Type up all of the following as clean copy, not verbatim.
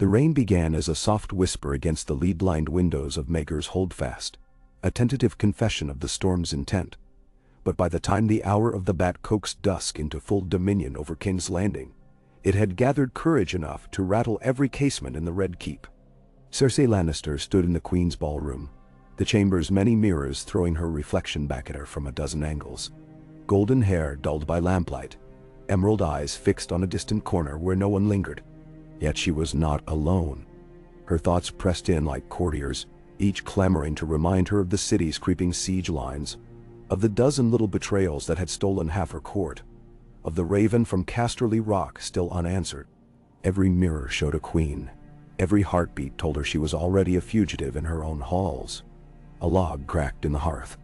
The rain began as a soft whisper against the lead-lined windows of Maegor's Holdfast, a tentative confession of the storm's intent. But by the time the hour of the bat coaxed dusk into full dominion over King's Landing, it had gathered courage enough to rattle every casement in the Red Keep. Cersei Lannister stood in the Queen's ballroom, the chamber's many mirrors throwing her reflection back at her from a dozen angles. Golden hair dulled by lamplight, emerald eyes fixed on a distant corner where no one lingered. Yet she was not alone. Her thoughts pressed in like courtiers, each clamoring to remind her of the city's creeping siege lines, of the dozen little betrayals that had stolen half her court, of the raven from Casterly Rock still unanswered. Every mirror showed a queen. Every heartbeat told her she was already a fugitive in her own halls. A log cracked in the hearth.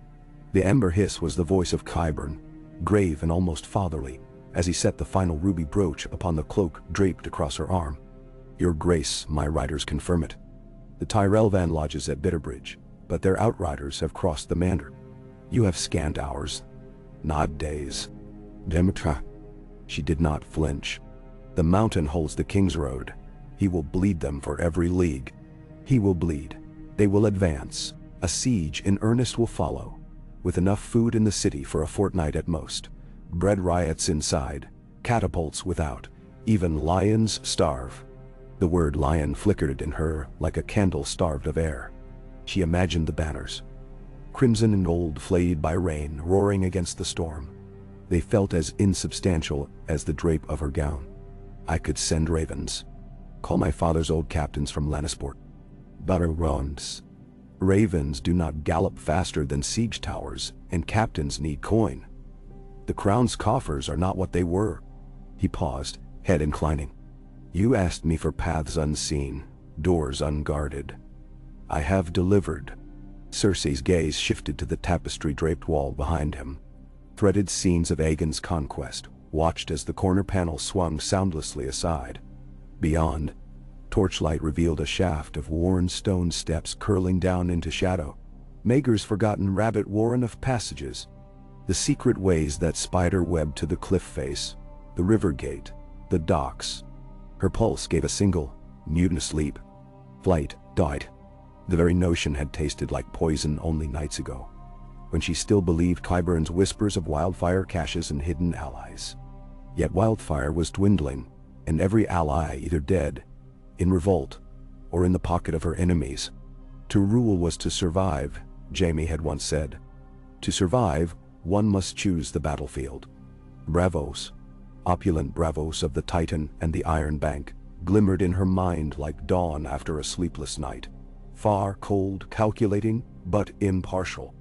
The ember hiss was the voice of Qyburn, grave and almost fatherly, as he set the final ruby brooch upon the cloak draped across her arm. "Your Grace, my riders confirm it. The Tyrell van lodges at Bitterbridge, but their outriders have crossed the Mander. You have scant hours, not days." Demetra. She did not flinch. "The mountain holds the King's Road. He will bleed them for every league. He will bleed. They will advance. A siege in earnest will follow, with enough food in the city for a fortnight at most. Bread riots inside, catapults without. Even lions starve." The word lion flickered in her like a candle starved of air. She imagined the banners, crimson and gold flayed by rain, roaring against the storm. They felt as insubstantial as the drape of her gown. "I could send ravens. Call my father's old captains from Lannisport. Braavos. Ravens do not gallop faster than siege towers, and captains need coin. The crown's coffers are not what they were." He paused, head inclining. "You asked me for paths unseen, doors unguarded. I have delivered." Cersei's gaze shifted to the tapestry-draped wall behind him. Threaded scenes of Aegon's conquest, watched as the corner panel swung soundlessly aside. Beyond, torchlight revealed a shaft of worn stone steps curling down into shadow. Maegor's forgotten rabbit warren of passages. The secret ways that spider-webbed to the cliff face, the river gate, the docks. Her pulse gave a single, mutinous leap. Flight died. The very notion had tasted like poison only nights ago, when she still believed Qyburn's whispers of wildfire caches and hidden allies. Yet wildfire was dwindling, and every ally either dead, in revolt, or in the pocket of her enemies. To rule was to survive, Jaime had once said. To survive, one must choose the battlefield. Braavos, opulent Braavos of the Titan and the Iron Bank, glimmered in her mind like dawn after a sleepless night. Far, cold, calculating, but impartial.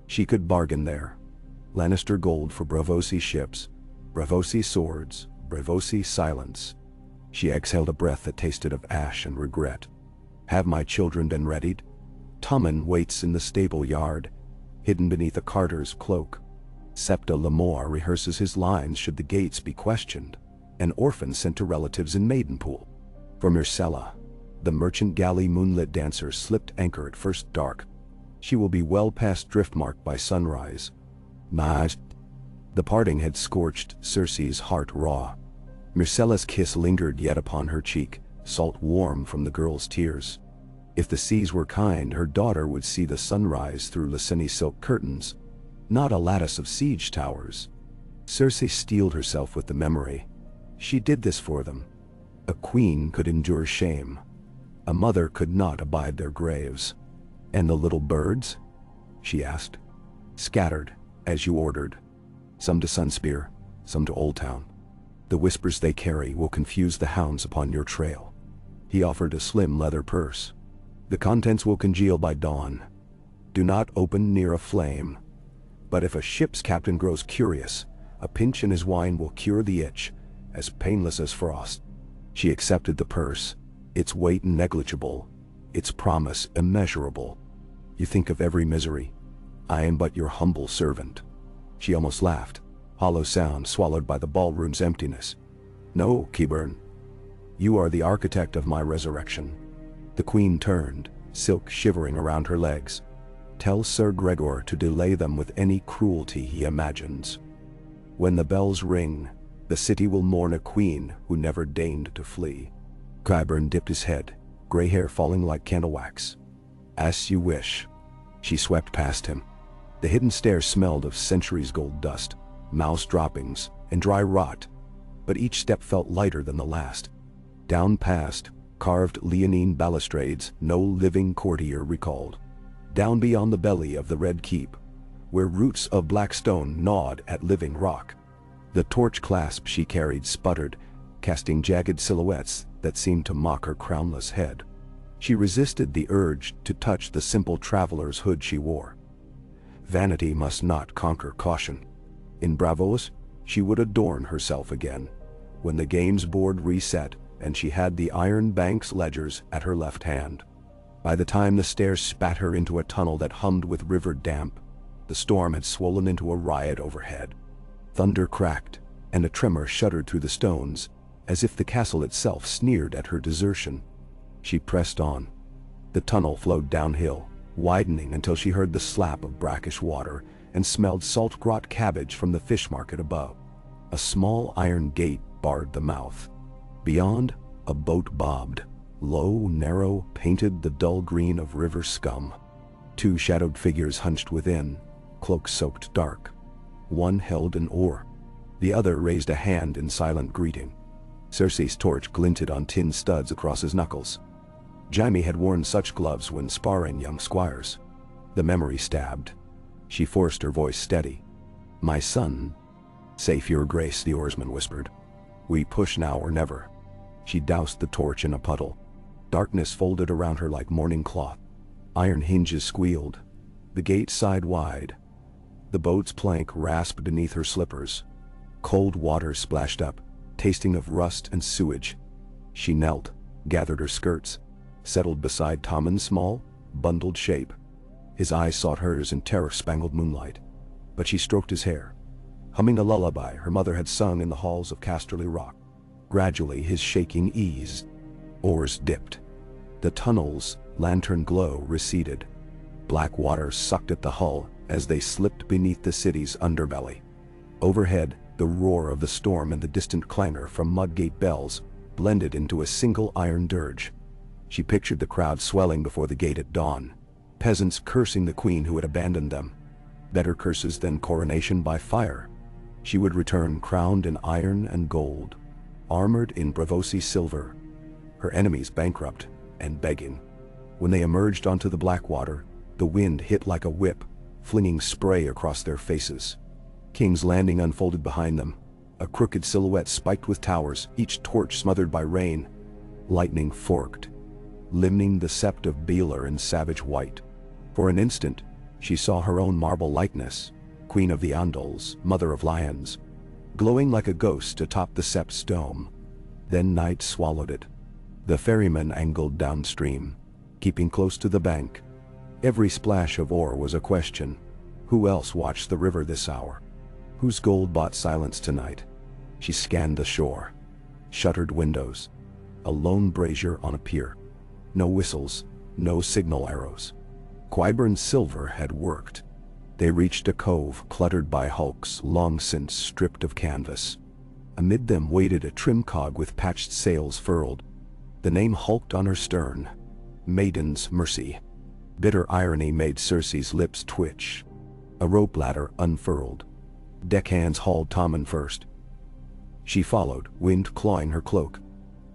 She could bargain there. Lannister gold for Braavosi ships, Braavosi swords, Braavosi silence. She exhaled a breath that tasted of ash and regret. "Have my children been readied?" Tommen waits in the stable yard, hidden beneath a carter's cloak. Septa Lemore rehearses his lines should the gates be questioned. An orphan sent to relatives in Maidenpool. For Myrcella, the merchant galley moonlit dancer slipped anchor at first dark. She will be well past Driftmark by sunrise. Maj. The parting had scorched Cersei's heart raw. Myrcella's kiss lingered yet upon her cheek, salt warm from the girl's tears. If the seas were kind, her daughter would see the sunrise through Lyseni silk curtains, not a lattice of siege towers. Cersei steeled herself with the memory. She did this for them. A queen could endure shame. A mother could not abide their graves. "And the little birds?" she asked. "Scattered, as you ordered. Some to Sunspear, some to Oldtown. The whispers they carry will confuse the hounds upon your trail." He offered a slim leather purse. "The contents will congeal by dawn. Do not open near a flame. But if a ship's captain grows curious, a pinch in his wine will cure the itch, as painless as frost." She accepted the purse, its weight negligible, its promise immeasurable. "You think of every misery. I am but your humble servant." She almost laughed, hollow sound swallowed by the ballroom's emptiness. "No, Qyburn. You are the architect of my resurrection." The queen turned, silk shivering around her legs. "Tell Sir Gregor to delay them with any cruelty he imagines. When the bells ring, the city will mourn a queen who never deigned to flee." Qyburn dipped his head, gray hair falling like candle wax. "As you wish." She swept past him. The hidden stair smelled of centuries' gold dust, mouse droppings, and dry rot, but each step felt lighter than the last. Down past carved leonine balustrades no living courtier recalled. Down beyond the belly of the Red Keep, where roots of black stone gnawed at living rock. The torch clasp she carried sputtered, casting jagged silhouettes that seemed to mock her crownless head. She resisted the urge to touch the simple traveler's hood she wore. Vanity must not conquer caution. In Braavos, she would adorn herself again, when the games board reset and she had the Iron Bank's ledgers at her left hand. By the time the stairs spat her into a tunnel that hummed with river damp, the storm had swollen into a riot overhead. Thunder cracked, and a tremor shuddered through the stones, as if the castle itself sneered at her desertion. She pressed on. The tunnel flowed downhill, widening until she heard the slap of brackish water and smelled salt-grot cabbage from the fish market above. A small iron gate barred the mouth. Beyond, a boat bobbed, low, narrow, painted the dull green of river scum. Two shadowed figures hunched within, cloaks soaked dark. One held an oar. The other raised a hand in silent greeting. Cersei's torch glinted on tin studs across his knuckles. Jaime had worn such gloves when sparring young squires. The memory stabbed. She forced her voice steady. "My son." "Safe, your grace," the oarsman whispered. "We push now or never." She doused the torch in a puddle. Darkness folded around her like morning cloth. Iron hinges squealed. The gate sighed wide. The boat's plank rasped beneath her slippers. Cold water splashed up, tasting of rust and sewage. She knelt, gathered her skirts, settled beside Tommen's small, bundled shape. His eyes sought hers in terror-spangled moonlight, but she stroked his hair, humming a lullaby her mother had sung in the halls of Casterly Rock. Gradually his shaking eased. Oars dipped. The tunnel's lantern glow receded. Black water sucked at the hull as they slipped beneath the city's underbelly. Overhead, the roar of the storm and the distant clangor from Mudgate bells blended into a single iron dirge. She pictured the crowd swelling before the gate at dawn, peasants cursing the queen who had abandoned them. Better curses than coronation by fire. She would return crowned in iron and gold, armored in Braavosi silver, her enemies bankrupt and begging. When they emerged onto the black water, the wind hit like a whip, flinging spray across their faces. King's Landing unfolded behind them, a crooked silhouette spiked with towers, each torch smothered by rain. Lightning forked, limning the sept of Baelor in savage white. For an instant, she saw her own marble likeness, Queen of the Andals, Mother of Lions, glowing like a ghost atop the sept's dome. Then night swallowed it. The ferryman angled downstream, keeping close to the bank. Every splash of oar was a question. Who else watched the river this hour? Whose gold bought silence tonight? She scanned the shore. Shuttered windows. A lone brazier on a pier. No whistles, no signal arrows. Qyburn's silver had worked. They reached a cove cluttered by hulks long since stripped of canvas. Amid them waited a trim cog with patched sails furled. The name hulked on her stern. Maiden's Mercy. Bitter irony made Cersei's lips twitch. A rope ladder unfurled. Deckhands hauled Tommen first. She followed, wind clawing her cloak.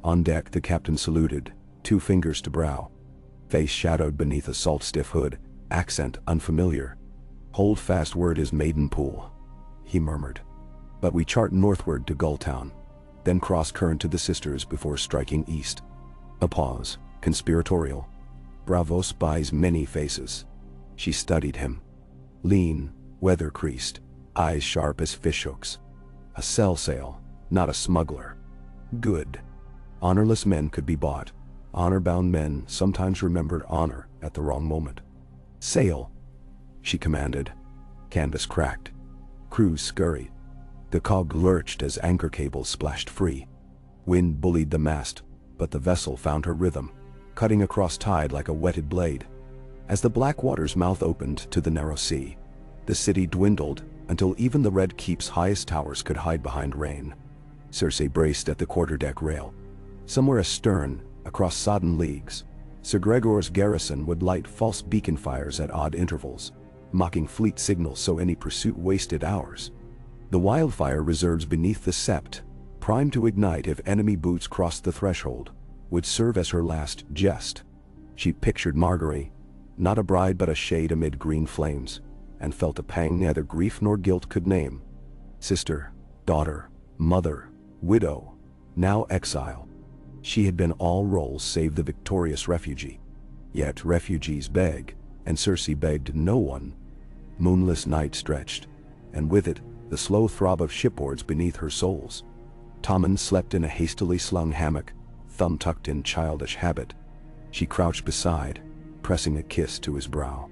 On deck the captain saluted, 2 fingers to brow. Face shadowed beneath a salt-stiff hood, accent unfamiliar. "Hold fast, word is Maidenpool," he murmured. "But we chart northward to Gulltown, then cross current to the Sisters before striking east." A pause, conspiratorial. Braavos spies many faces. She studied him. Lean, weather-creased, eyes sharp as fishhooks. A sell sale, not a smuggler. Good. Honorless men could be bought. Honor-bound men sometimes remembered honor at the wrong moment. "Sail," she commanded. Canvas cracked. Crews scurried. The cog lurched as anchor cables splashed free. Wind bullied the mast, but the vessel found her rhythm, cutting across tide like a whetted blade. As the black water's mouth opened to the narrow sea, the city dwindled until even the Red Keep's highest towers could hide behind rain. Cersei braced at the quarterdeck rail. Somewhere astern, across sodden leagues, Sir Gregor's garrison would light false beacon fires at odd intervals, mocking fleet signals so any pursuit wasted hours. The wildfire reserves beneath the sept, primed to ignite if enemy boots crossed the threshold, would serve as her last jest. She pictured Marguerite, not a bride but a shade amid green flames, and felt a pang neither grief nor guilt could name. Sister, daughter, mother, widow, now exile. She had been all roles save the victorious refugee. Yet refugees beg, and Cersei begged no one. Moonless night stretched, and with it, the slow throb of shipboards beneath her soles. Tommen slept in a hastily slung hammock, thumb tucked in childish habit. She crouched beside, pressing a kiss to his brow.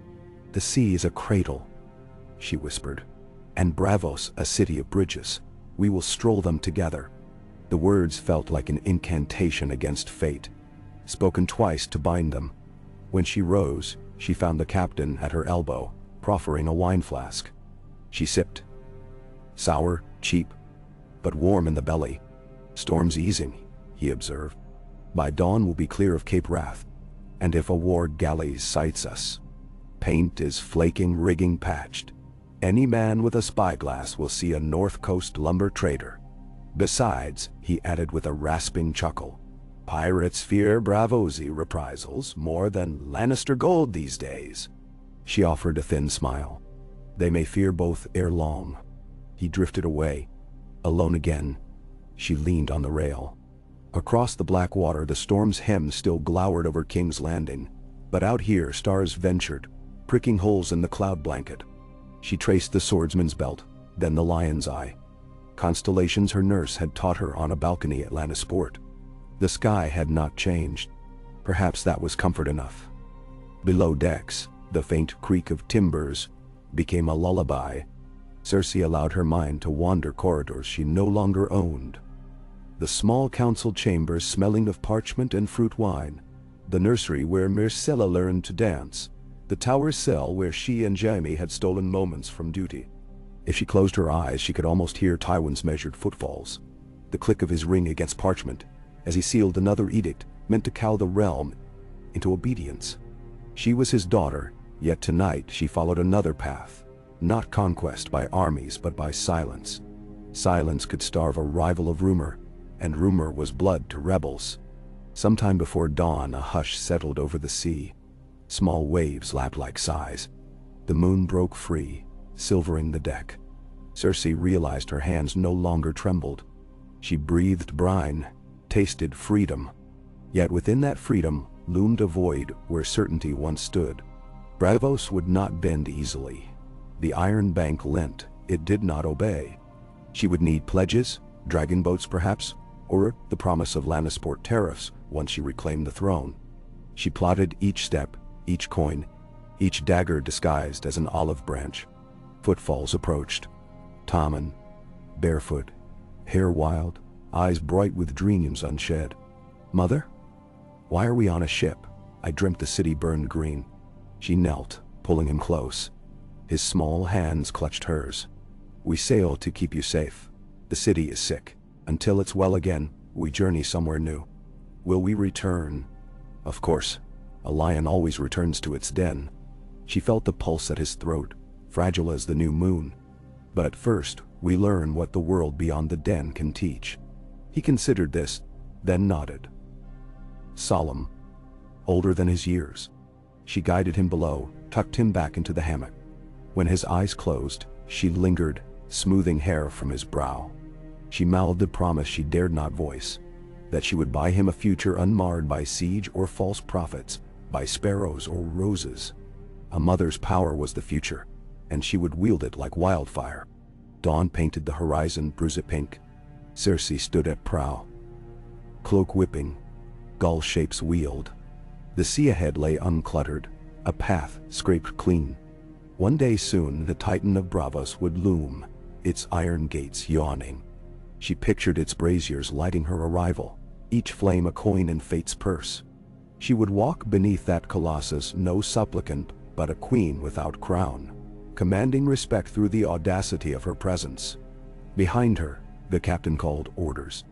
"The sea is a cradle," she whispered, "and Braavos a city of bridges. We will stroll them together." The words felt like an incantation against fate, spoken twice to bind them. When she rose, she found the captain at her elbow, proffering a wine flask. She sipped. Sour, cheap, but warm in the belly. "Storm's easing," he observed. "By dawn we'll be clear of Cape Wrath, and if a ward galley sights us, paint is flaking, rigging patched. Any man with a spyglass will see a North Coast lumber trader. Besides," he added with a rasping chuckle, "pirates fear Braavosi reprisals more than Lannister gold these days." She offered a thin smile. "They may fear both ere long." He drifted away. Alone again, she leaned on the rail. Across the black water the storm's hem still glowered over King's Landing, but out here stars ventured, pricking holes in the cloud blanket. She traced the swordsman's belt, then the lion's eye. Constellations her nurse had taught her on a balcony at Lannisport. The sky had not changed. Perhaps that was comfort enough. Below decks, the faint creak of timbers became a lullaby. Cersei allowed her mind to wander corridors she no longer owned. The small council chambers smelling of parchment and fruit wine, the nursery where Myrcella learned to dance, the tower cell where she and Jaime had stolen moments from duty. If she closed her eyes, she could almost hear Tywin's measured footfalls, the click of his ring against parchment, as he sealed another edict meant to cow the realm into obedience. She was his daughter, yet tonight she followed another path, not conquest by armies but by silence. Silence could starve a rival of rumor, and rumor was blood to rebels. Sometime before dawn a hush settled over the sea. Small waves lapped like sighs. The moon broke free, silvering the deck. Cersei realized her hands no longer trembled. She breathed brine, tasted freedom. Yet within that freedom loomed a void where certainty once stood. Braavos would not bend easily. The Iron Bank lent, it did not obey. She would need pledges, dragon boats perhaps, or the promise of Lannisport tariffs once she reclaimed the throne. She plotted each step, each coin, each dagger disguised as an olive branch. Footfalls approached. Tommen, barefoot, hair wild, eyes bright with dreams unshed. "Mother? Why are we on a ship? I dreamt the city burned green." She knelt, pulling him close. His small hands clutched hers. "We sail to keep you safe. The city is sick. Until it's well again, we journey somewhere new." "Will we return?" "Of course. A lion always returns to its den." She felt the pulse at his throat, fragile as the new moon. "But first, we learn what the world beyond the den can teach." He considered this, then nodded. Solemn, older than his years. She guided him below, tucked him back into the hammock. When his eyes closed, she lingered, smoothing hair from his brow. She mouthed a promise she dared not voice, that she would buy him a future unmarred by siege or false prophets, by sparrows or roses. A mother's power was the future, and she would wield it like wildfire. Dawn painted the horizon bruised pink. Cersei stood at prow. Cloak whipping, gull shapes wheeled. The sea ahead lay uncluttered, a path scraped clean. One day soon the Titan of Braavos would loom, its iron gates yawning. She pictured its braziers lighting her arrival, each flame a coin in fate's purse. She would walk beneath that colossus no supplicant but a queen without crown, commanding respect through the audacity of her presence. Behind her, the captain called orders.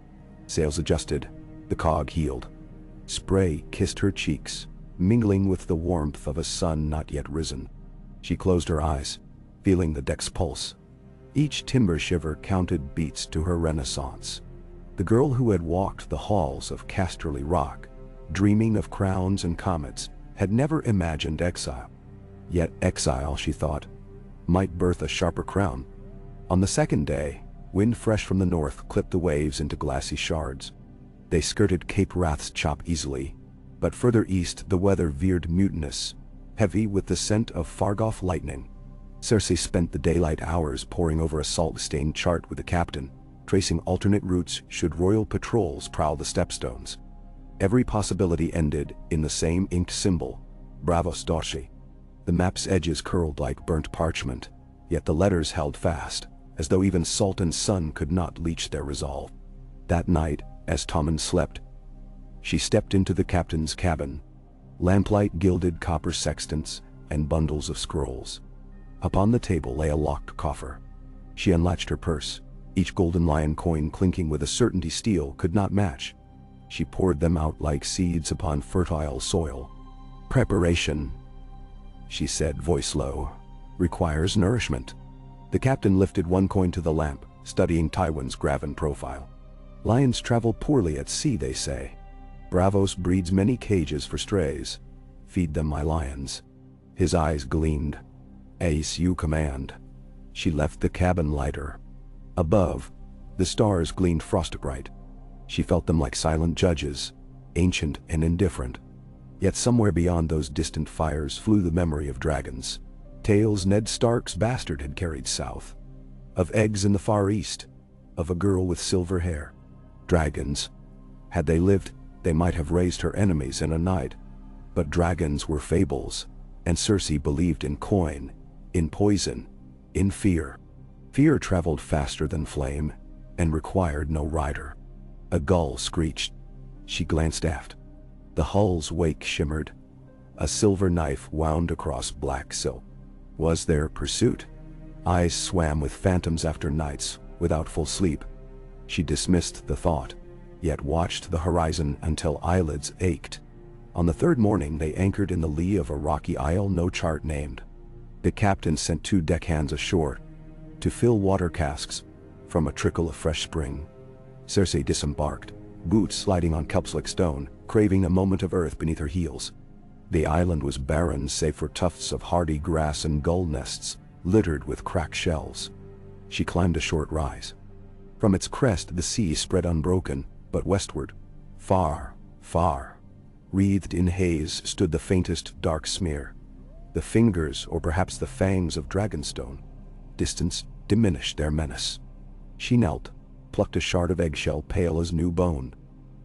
Sails adjusted, The cog healed. Spray kissed her cheeks, mingling with the warmth of a sun not yet risen. She closed her eyes, feeling the deck's pulse. Each timber shiver counted beats to her renaissance. The girl who had walked the halls of Casterly Rock, dreaming of crowns and comets, had never imagined exile. Yet exile, she thought, might birth a sharper crown. On the second day, wind fresh from the north clipped the waves into glassy shards. They skirted Cape Wrath's chop easily, but further east the weather veered mutinous, heavy with the scent of far-off lightning. Cersei spent the daylight hours poring over a salt-stained chart with the captain, tracing alternate routes should royal patrols prowl the stepstones. Every possibility ended in the same inked symbol, Braavos Dorsi. The map's edges curled like burnt parchment, yet the letters held fast, as though even salt and sun could not leach their resolve. That night, as Tommen slept, she stepped into the captain's cabin. Lamplight gilded copper sextants and bundles of scrolls. Upon the table lay a locked coffer. She unlatched her purse, each golden lion coin clinking with a certainty steel could not match. She poured them out like seeds upon fertile soil. Preparation, she said, voice low, requires nourishment. The captain lifted one coin to the lamp, studying Tywin's graven profile. Lions travel poorly at sea, they say. Braavos breeds many cages for strays. Feed them, my lions. His eyes gleamed. Ace, you command. She left the cabin lighter. Above, the stars gleamed frostbright. She felt them like silent judges, ancient and indifferent. Yet somewhere beyond those distant fires flew the memory of dragons. Tales Ned Stark's bastard had carried south. Of eggs in the far east. Of a girl with silver hair. Dragons. Had they lived, they might have raised her enemies in a night. But dragons were fables, and Cersei believed in coin, in poison, in fear. Fear traveled faster than flame, and required no rider. A gull screeched. She glanced aft. The hull's wake shimmered. A silver knife wound across black silk. Was there pursuit? Eyes swam with phantoms after nights, without full sleep. She dismissed the thought, yet watched the horizon until eyelids ached. On the third morning they anchored in the lee of a rocky isle no chart named. The captain sent 2 deckhands ashore to fill water casks from a trickle of fresh spring. Cersei disembarked, boots sliding on kelp-slick stone, craving a moment of earth beneath her heels. The island was barren save for tufts of hardy grass and gull nests, littered with cracked shells. She climbed a short rise. From its crest the sea spread unbroken, but westward, far, far, wreathed in haze, stood the faintest dark smear. The fingers, or perhaps the fangs of Dragonstone. Distance diminished their menace. She knelt, plucked a shard of eggshell pale as new bone.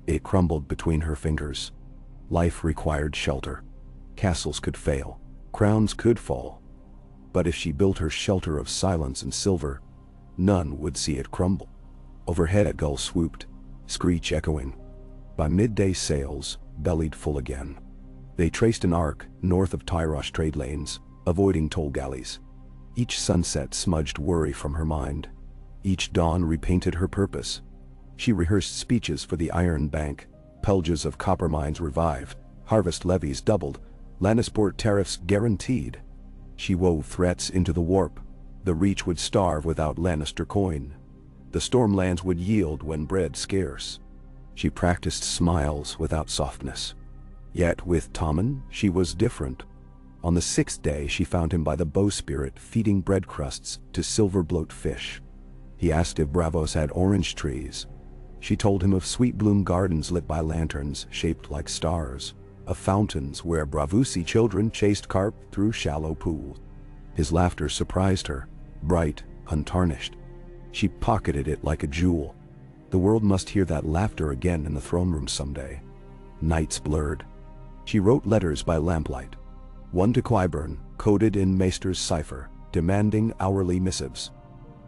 It crumbled between her fingers. Life required shelter. Castles could fail, crowns could fall. But if she built her shelter of silence and silver, none would see it crumble. Overhead a gull swooped, screech echoing. By midday sails bellied full again. They traced an arc north of Tyrosh trade lanes, avoiding toll galleys. Each sunset smudged worry from her mind. Each dawn repainted her purpose. She rehearsed speeches for the Iron Bank. Pelges of copper mines revived, harvest levies doubled, Lannisport tariffs guaranteed. She wove threats into the warp. The Reach would starve without Lannister coin. The Stormlands would yield when bread scarce. She practiced smiles without softness. Yet with Tommen, she was different. On the 6th day she found him by the bowsprit feeding bread crusts to silver-bloat fish. He asked if Braavos had orange trees. She told him of sweet-bloom gardens lit by lanterns shaped like stars, of fountains where Braavoosi children chased carp through shallow pools. His laughter surprised her, bright, untarnished. She pocketed it like a jewel. The world must hear that laughter again in the throne room someday. Nights blurred. She wrote letters by lamplight. One to Qyburn, coded in Maester's cipher, demanding hourly missives.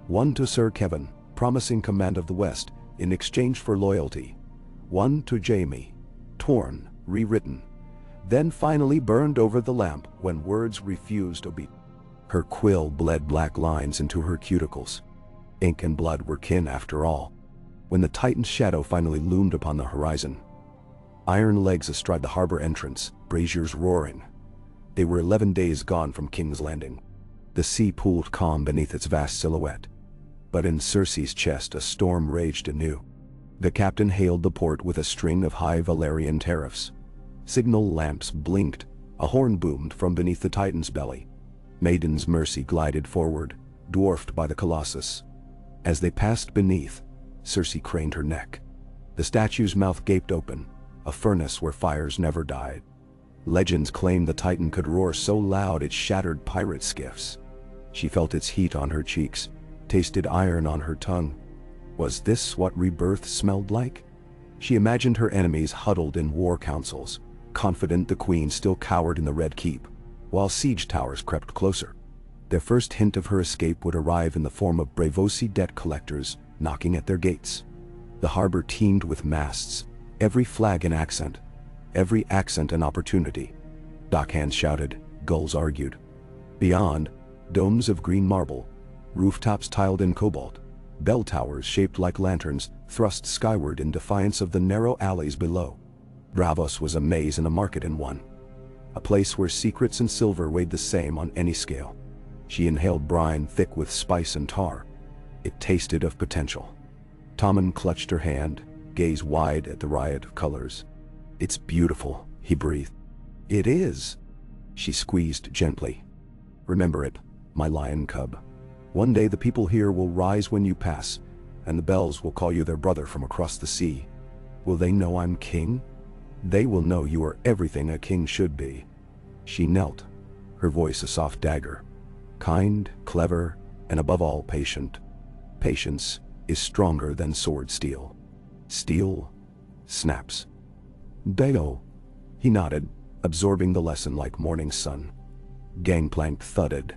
One to Sir Kevin, promising command of the West in exchange for loyalty. One to Jaime, torn, rewritten. Then finally burned over the lamp when words refused obedience. Her quill bled black lines into her cuticles. Ink and blood were kin after all. When the Titan's shadow finally loomed upon the horizon, Iron legs astride the harbor entrance, braziers roaring. They were 11 days gone from King's Landing. The sea pooled calm beneath its vast silhouette. But in Cersei's chest a storm raged anew. The captain hailed the port with a string of high Valyrian tariffs. Signal lamps blinked, a horn boomed from beneath the Titan's belly. Maiden's Mercy glided forward, dwarfed by the Colossus. As they passed beneath, Cersei craned her neck. The statue's mouth gaped open, a furnace where fires never died. Legends claimed the Titan could roar so loud it shattered pirate skiffs. She felt its heat on her cheeks, tasted iron on her tongue. Was this what rebirth smelled like? She imagined her enemies huddled in war councils, confident the queen still cowered in the Red Keep, while siege towers crept closer. Their first hint of her escape would arrive in the form of Braavosi debt collectors knocking at their gates. The harbor teemed with masts, every flag an accent an opportunity. Dockhands shouted, gulls argued. Beyond, domes of green marble, rooftops tiled in cobalt, bell towers shaped like lanterns thrust skyward in defiance of the narrow alleys below. Braavos was a maze and a market in one. A place where secrets and silver weighed the same on any scale. She inhaled brine thick with spice and tar. It tasted of potential. Tommen clutched her hand, gaze wide at the riot of colors. It's beautiful, he breathed. It is. She squeezed gently. Remember it, my lion cub. One day the people here will rise when you pass, and the bells will call you their brother from across the sea. Will they know I'm king? They will know you are everything a king should be. She knelt, her voice a soft dagger. Kind, clever, and above all patient. Patience is stronger than sword steel. Steel snaps. Deo. He nodded, absorbing the lesson like morning sun. Gangplank thudded.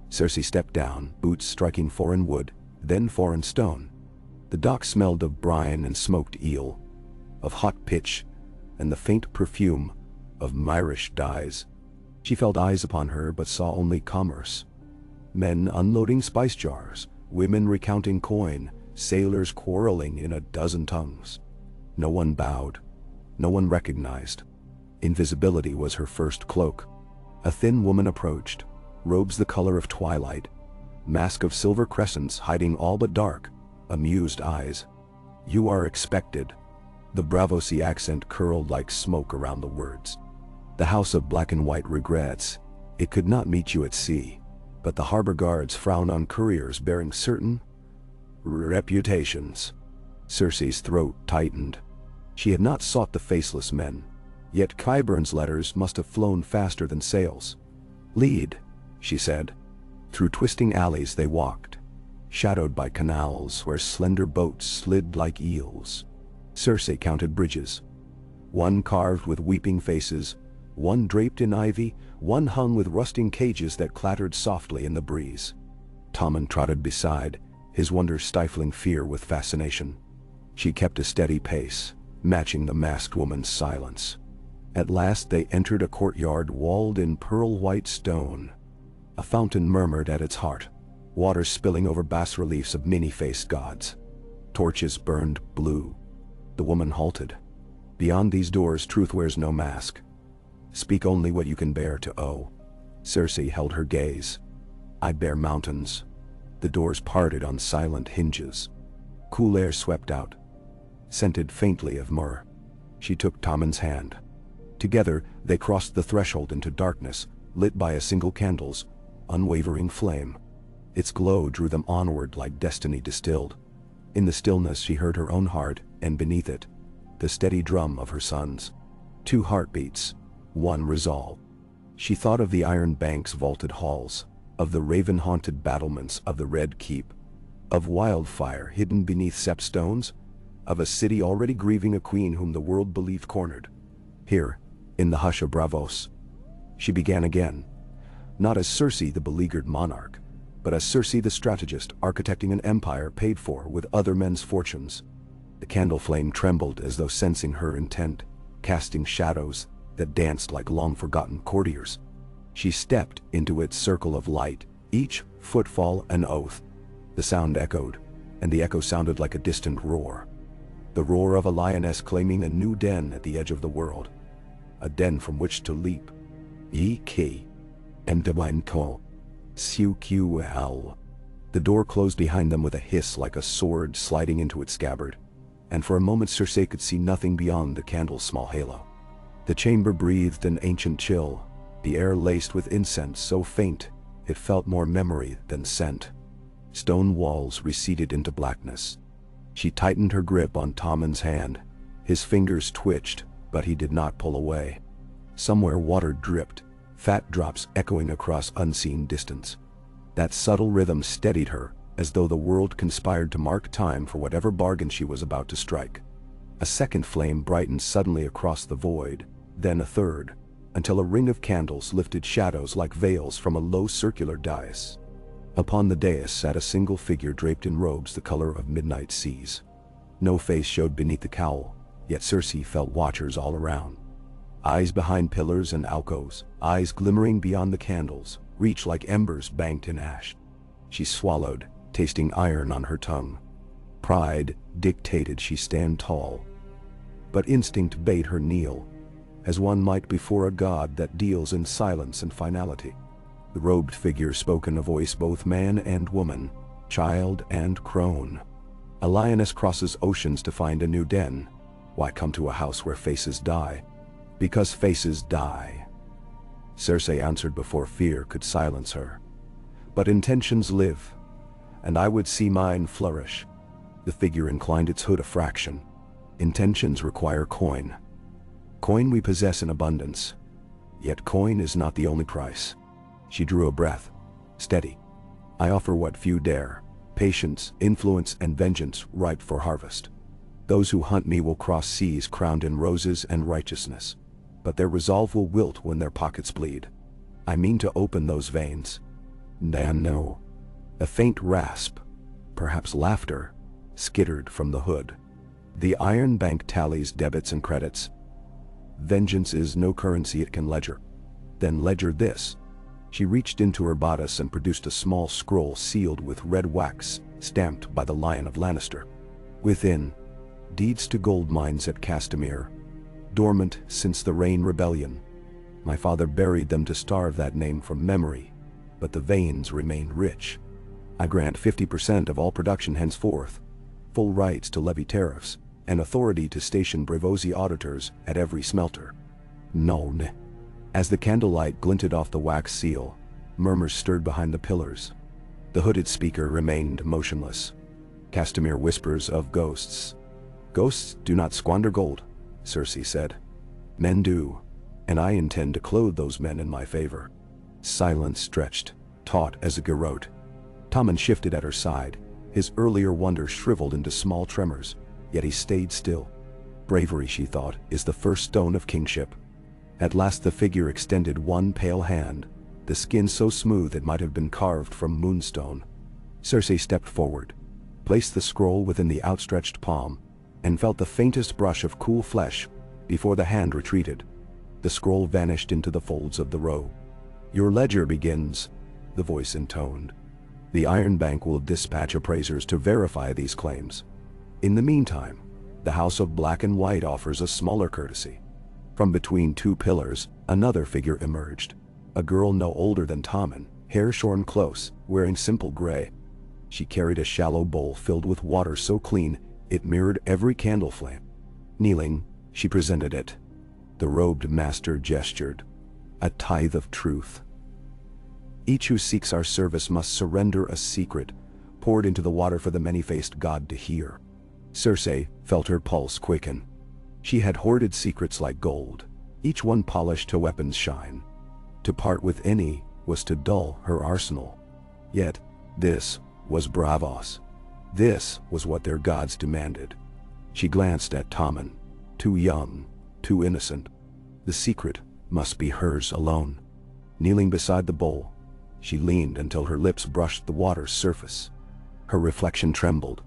Cersei stepped down, boots striking foreign wood, then foreign stone. The dock smelled of brine and smoked eel, of hot pitch, and the faint perfume of myrish dyes. She felt eyes upon her but saw only commerce. Men unloading spice jars, women recounting coin, sailors quarreling in a dozen tongues. No one bowed. No one recognized. Invisibility was her first cloak. A thin woman approached, robes the color of twilight, mask of silver crescents hiding all but dark, amused eyes. You are expected. The Braavosi accent curled like smoke around the words. The House of Black and White regrets. It could not meet you at sea, but the harbor guards frowned on couriers bearing certain reputations. Cersei's throat tightened. She had not sought the faceless men, yet Qyburn's letters must have flown faster than sails. Lead, she said. Through twisting alleys they walked, shadowed by canals where slender boats slid like eels. Cersei counted bridges. One carved with weeping faces, one draped in ivy, one hung with rusting cages that clattered softly in the breeze. Tommen trotted beside, his wonder stifling fear with fascination. She kept a steady pace, matching the masked woman's silence. At last they entered a courtyard walled in pearl-white stone. A fountain murmured at its heart, water spilling over bas-reliefs of many-faced gods. Torches burned blue. The woman halted. Beyond these doors truth wears no mask. Speak only what you can bear to owe. Cersei held her gaze. I bear mountains. The doors parted on silent hinges. Cool air swept out, scented faintly of myrrh. She took Tommen's hand. Together they crossed the threshold into darkness, lit by a single candle's unwavering flame. Its glow drew them onward like destiny distilled. In the stillness she heard her own heart, and beneath it, the steady drum of her son's. 2 heartbeats, 1 resolve. She thought of the Iron Bank's vaulted halls, of the raven-haunted battlements of the Red Keep, of wildfire hidden beneath sept stones, of a city already grieving a queen whom the world believed cornered. Here, in the hush of Braavos, she began again, not as Cersei the beleaguered monarch, but as Cersei the strategist architecting an empire paid for with other men's fortunes. The candle flame trembled as though sensing her intent, casting shadows that danced like long-forgotten courtiers. She stepped into its circle of light, each footfall an oath. The sound echoed, and the echo sounded like a distant roar. the roar of a lioness claiming a new den at the edge of the world. A den from which to leap. Yi-ki. Mdwine-ko. Siu-q-al. The door closed behind them with a hiss like a sword sliding into its scabbard, and for a moment Cersei could see nothing beyond the candle's small halo. The chamber breathed an ancient chill, the air laced with incense so faint it felt more memory than scent. Stone walls receded into blackness. She tightened her grip on Tommen's hand. His fingers twitched, but he did not pull away. Somewhere water dripped, fat drops echoing across unseen distance. That subtle rhythm steadied her, as though the world conspired to mark time for whatever bargain she was about to strike. A second flame brightened suddenly across the void, then a third, until a ring of candles lifted shadows like veils from a low circular dais. Upon the dais sat a single figure draped in robes the color of midnight seas. No face showed beneath the cowl, yet Cersei felt watchers all around. Eyes behind pillars and alcoves, eyes glimmering beyond the candles, reached like embers banked in ash. She swallowed, tasting iron on her tongue. Pride dictated she stand tall, but instinct bade her kneel, as one might before a god that deals in silence and finality. The robed figure spoke in a voice both man and woman, child and crone. A lioness crosses oceans to find a new den. Why come to a house where faces die? Because faces die. Cersei answered before fear could silence her. But intentions live, and I would see mine flourish. The figure inclined its hood a fraction. Intentions require coin. Coin we possess in abundance. Yet coin is not the only price. She drew a breath. Steady. I offer what few dare. Patience, influence, and vengeance ripe for harvest. Those who hunt me will cross seas crowned in roses and righteousness. But their resolve will wilt when their pockets bleed. I mean to open those veins. No. A faint rasp, perhaps laughter, skittered from the hood. The iron bank tallies debits and credits. Vengeance is no currency it can ledger. Then ledger this. She reached into her bodice and produced a small scroll sealed with red wax, stamped by the Lion of Lannister. Within, deeds to gold mines at Castamere, dormant since the Rain Rebellion. My father buried them to starve that name from memory, but the veins remain rich. I grant 50% of all production henceforth, full rights to levy tariffs, and authority to station Braavosi auditors at every smelter. None. As the candlelight glinted off the wax seal, murmurs stirred behind the pillars. The hooded speaker remained motionless. Castamere whispers of ghosts. Ghosts do not squander gold, Cersei said. Men do, and I intend to clothe those men in my favor. Silence stretched, taut as a garrote. Tommen shifted at her side, his earlier wonder shriveled into small tremors, yet he stayed still. Bravery, she thought, is the first stone of kingship. At last the figure extended one pale hand, the skin so smooth it might have been carved from moonstone. Cersei stepped forward, placed the scroll within the outstretched palm, and felt the faintest brush of cool flesh before the hand retreated. The scroll vanished into the folds of the robe. Your ledger begins, the voice intoned. The Iron Bank will dispatch appraisers to verify these claims. In the meantime, the House of Black and White offers a smaller courtesy. From between two pillars, another figure emerged. A girl no older than Tommen, hair shorn close, wearing simple gray. She carried a shallow bowl filled with water so clean it mirrored every candle flame. Kneeling, she presented it. The robed master gestured. A tithe of truth. Each who seeks our service must surrender a secret, poured into the water for the many-faced god to hear. Cersei felt her pulse quicken. She had hoarded secrets like gold, each one polished to weapon's shine. To part with any was to dull her arsenal. Yet, this was Braavos. This was what their gods demanded. She glanced at Tommen, too young, too innocent. The secret must be hers alone. Kneeling beside the bowl, she leaned until her lips brushed the water's surface. Her reflection trembled,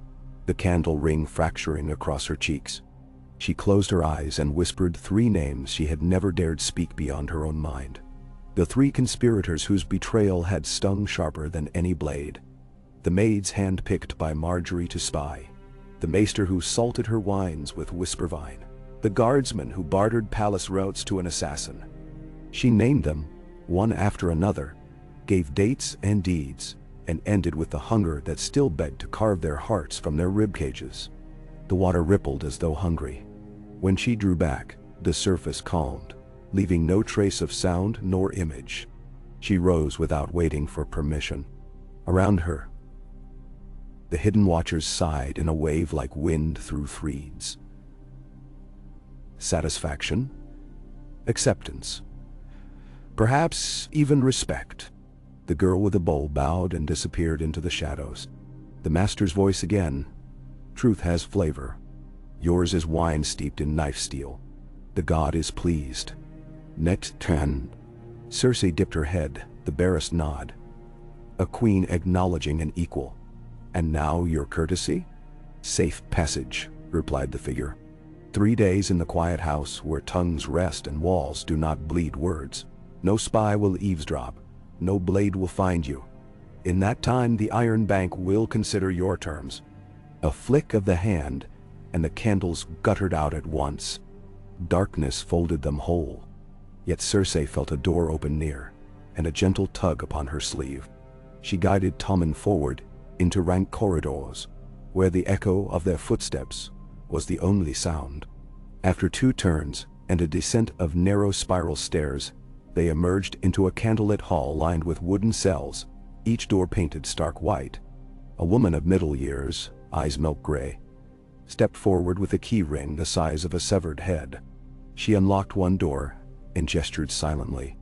the candle ring fracturing across her cheeks. She closed her eyes and whispered three names she had never dared speak beyond her own mind. The three conspirators whose betrayal had stung sharper than any blade. The maids hand-picked by Marjorie to spy. the maester who salted her wines with whispervine, the guardsman who bartered palace routes to an assassin. She named them, one after another, gave dates and deeds, and ended with the hunger that still begged to carve their hearts from their rib cages. The water rippled as though hungry. When she drew back, the surface calmed, leaving no trace of sound nor image. She rose without waiting for permission. Around her, the hidden watchers sighed in a wave like wind through threads. Satisfaction, acceptance, perhaps even respect. The girl with the bowl bowed and disappeared into the shadows. The master's voice again. Truth has flavor. Yours is wine steeped in knife steel. The god is pleased. Next turn. Cersei dipped her head, the barest nod. A queen acknowledging an equal. And now your courtesy? Safe passage, replied the figure. 3 days in the quiet house where tongues rest and walls do not bleed words. No spy will eavesdrop. No blade will find you. In that time the Iron Bank will consider your terms. A flick of the hand, and the candles guttered out at once. Darkness folded them whole. Yet Cersei felt a door open near, and a gentle tug upon her sleeve. She guided Tommen forward into rank corridors, where the echo of their footsteps was the only sound. After 2 turns and a descent of narrow spiral stairs, they emerged into a candlelit hall lined with wooden cells, each door painted stark white. A woman of middle years, eyes milk gray, stepped forward with a key ring the size of a severed head. She unlocked one door and gestured silently.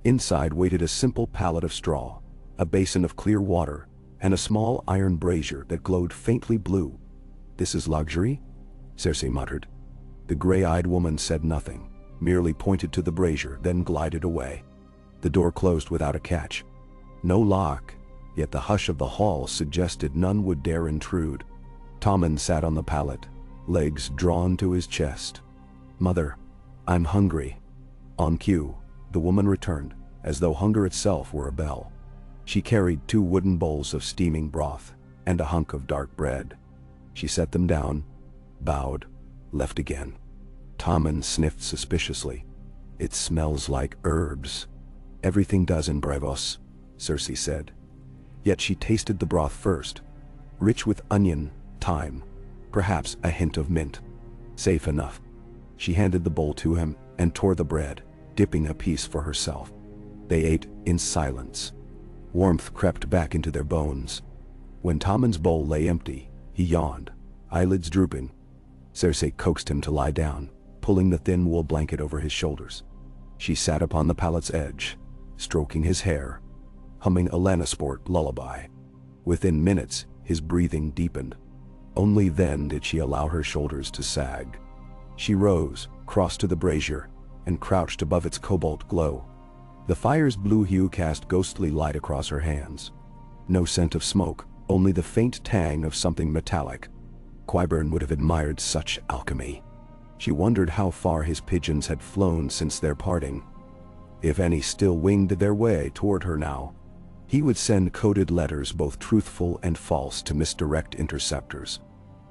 Inside waited a simple pallet of straw, a basin of clear water, and a small iron brazier that glowed faintly blue. "This is luxury?" Cersei muttered. The gray-eyed woman said nothing, merely pointed to the brazier, then glided away. The door closed without a catch. No lock, yet the hush of the hall suggested none would dare intrude. Tommen sat on the pallet, legs drawn to his chest. "Mother, I'm hungry." On cue, the woman returned, as though hunger itself were a bell. She carried 2 wooden bowls of steaming broth and a hunk of dark bread. She set them down, bowed, left again. Tommen sniffed suspiciously. "It smells like herbs." "Everything does in Braavos," Cersei said. Yet she tasted the broth first, rich with onion, thyme, perhaps a hint of mint. Safe enough. She handed the bowl to him and tore the bread, dipping a piece for herself. They ate in silence. Warmth crept back into their bones. When Tommen's bowl lay empty, he yawned, eyelids drooping. Cersei coaxed him to lie down, pulling the thin wool blanket over his shoulders. She sat upon the pallet's edge, stroking his hair, humming a Lannisport lullaby. Within minutes, his breathing deepened. Only then did she allow her shoulders to sag. She rose, crossed to the brazier, and crouched above its cobalt glow. The fire's blue hue cast ghostly light across her hands. No scent of smoke, only the faint tang of something metallic. Qyburn would have admired such alchemy. She wondered how far his pigeons had flown since their parting. If any still winged their way toward her now, he would send coded letters both truthful and false to misdirect interceptors.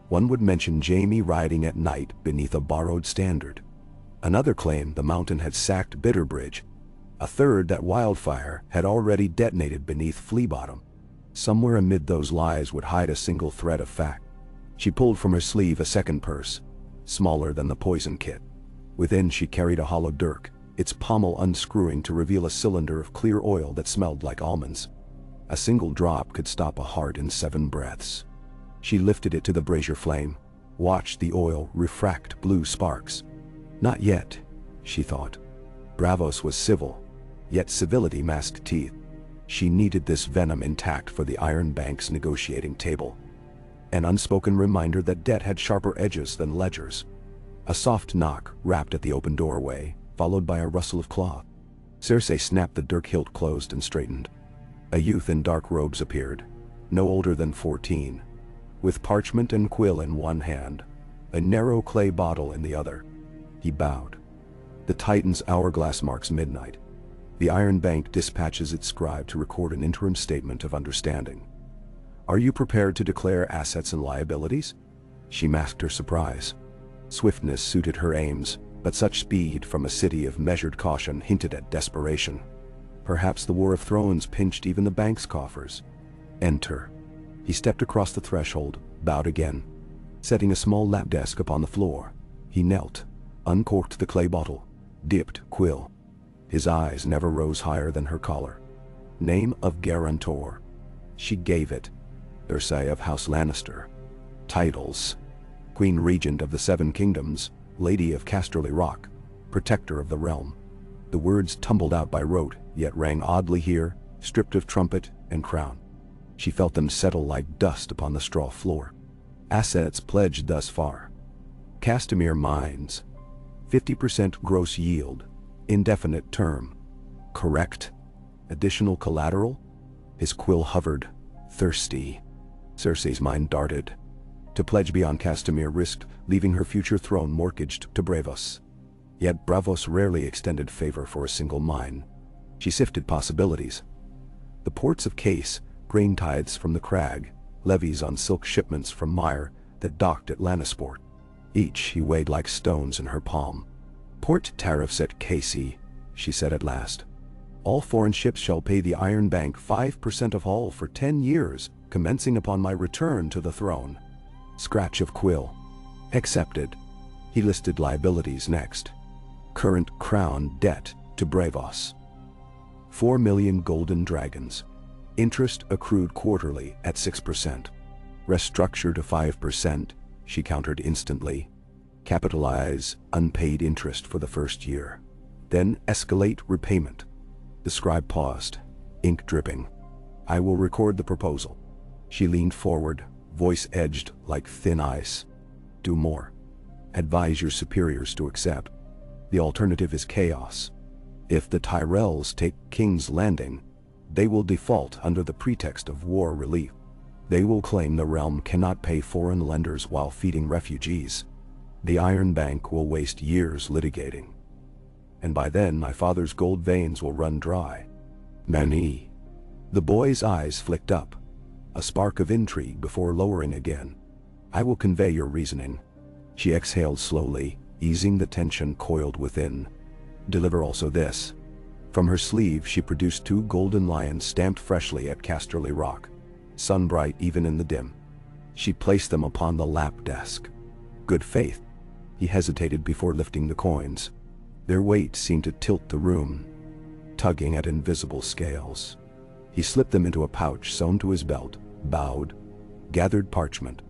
One would mention Jaime riding at night beneath a borrowed standard. Another claimed the mountain had sacked Bitterbridge. A third that wildfire had already detonated beneath Fleabottom. Somewhere amid those lies would hide a single thread of fact. She pulled from her sleeve a second purse, smaller than the poison kit. Within she carried a hollow dirk, its pommel unscrewing to reveal a cylinder of clear oil that smelled like almonds. A single drop could stop a heart in 7 breaths. She lifted it to the brazier flame, watched the oil refract blue sparks. Not yet, she thought. Braavos was civil, yet civility masked teeth. She needed this venom intact for the Iron Bank's negotiating table. An unspoken reminder that debt had sharper edges than ledgers. A soft knock rapped at the open doorway, followed by a rustle of cloth. Cersei snapped the dirk hilt closed and straightened. A youth in dark robes appeared, no older than 14, with parchment and quill in one hand, a narrow clay bottle in the other. He bowed. The Titan's hourglass marks midnight. The Iron Bank dispatches its scribe to record an interim statement of understanding. Are you prepared to declare assets and liabilities? She masked her surprise. Swiftness suited her aims, but such speed from a city of measured caution hinted at desperation. Perhaps the War of Thrones pinched even the bank's coffers. Enter. He stepped across the threshold, bowed again. Setting a small lap desk upon the floor, he knelt, uncorked the clay bottle, dipped quill. His eyes never rose higher than her collar. Name of guarantor. She gave it. Cersei of House Lannister. Titles: Queen Regent of the Seven Kingdoms, Lady of Casterly Rock, Protector of the Realm. The words tumbled out by rote, yet rang oddly here, stripped of trumpet and crown. She felt them settle like dust upon the straw floor. Assets pledged thus far. Castamere Mines. 50% gross yield. Indefinite term. Correct. Additional collateral? His quill hovered, thirsty. Cersei's mind darted. To pledge beyond Castamere risked leaving her future throne mortgaged to Braavos. Yet Braavos rarely extended favor for a single mine. She sifted possibilities. The ports of Case, grain tithes from the Crag, levies on silk shipments from Mire that docked at Lannisport. Each he weighed like stones in her palm. Port tariffs at Casey, she said at last. All foreign ships shall pay the Iron Bank 5% of all for 10 years, commencing upon my return to the throne. Scratch of quill. Accepted. He listed liabilities next. Current crown debt to Braavos. 4 million golden dragons. Interest accrued quarterly at 6%. Restructure to 5%, she countered instantly. Capitalize unpaid interest for the first year. Then escalate repayment. The scribe paused, ink dripping. I will record the proposal. She leaned forward, voice edged like thin ice. Do more. Advise your superiors to accept. The alternative is chaos. If the Tyrells take King's Landing, they will default under the pretext of war relief. They will claim the realm cannot pay foreign lenders while feeding refugees. The Iron Bank will waste years litigating. And by then my father's gold veins will run dry. Nani. The boy's eyes flicked up, a spark of intrigue before lowering again. I will convey your reasoning. She exhaled slowly, easing the tension coiled within. Deliver also this. From her sleeve she produced 2 golden lions stamped freshly at Casterly Rock, sunbright even in the dim. She placed them upon the lap desk. Good faith. He hesitated before lifting the coins. Their weight seemed to tilt the room, tugging at invisible scales. He slipped them into a pouch sewn to his belt, bowed, gathered parchment.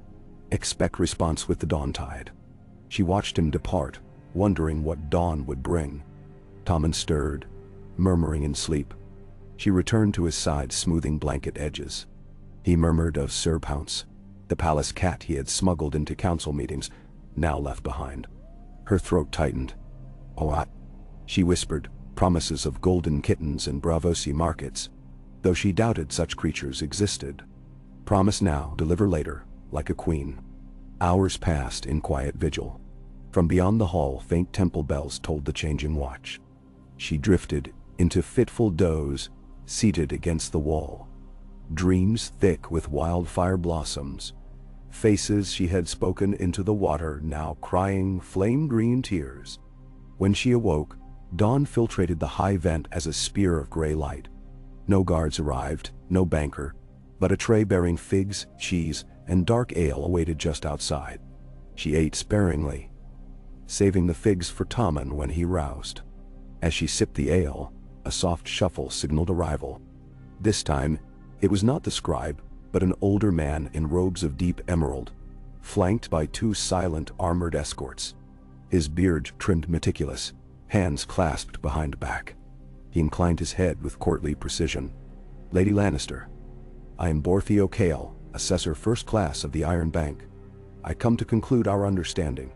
Expect response with the dawn tide. She watched him depart, wondering what dawn would bring. Tommen stirred, murmuring in sleep. She returned to his side, smoothing blanket edges. He murmured of Sir Pounce, the palace cat he had smuggled into council meetings, now left behind. Her throat tightened. Oh, she whispered, promises of golden kittens in Braavosi markets, though she doubted such creatures existed. Promise now, deliver later, like a queen. Hours passed in quiet vigil. From beyond the hall, faint temple bells told the changing watch. She drifted into fitful doze, seated against the wall. Dreams thick with wildfire blossoms. Faces she had spoken into the water, now crying flame-green tears. When she awoke, dawn filtrated the high vent as a spear of gray light. No guards arrived, no banker, but a tray bearing figs, cheese, and dark ale awaited just outside. She ate sparingly, saving the figs for Tommen when he roused. As she sipped the ale, a soft shuffle signaled arrival. This time, it was not the scribe, but an older man in robes of deep emerald, flanked by 2 silent armored escorts. His beard trimmed meticulous, hands clasped behind back. He inclined his head with courtly precision. Lady Lannister, I am Bortheo Kale, Assessor First Class of the Iron Bank. I come to conclude our understanding.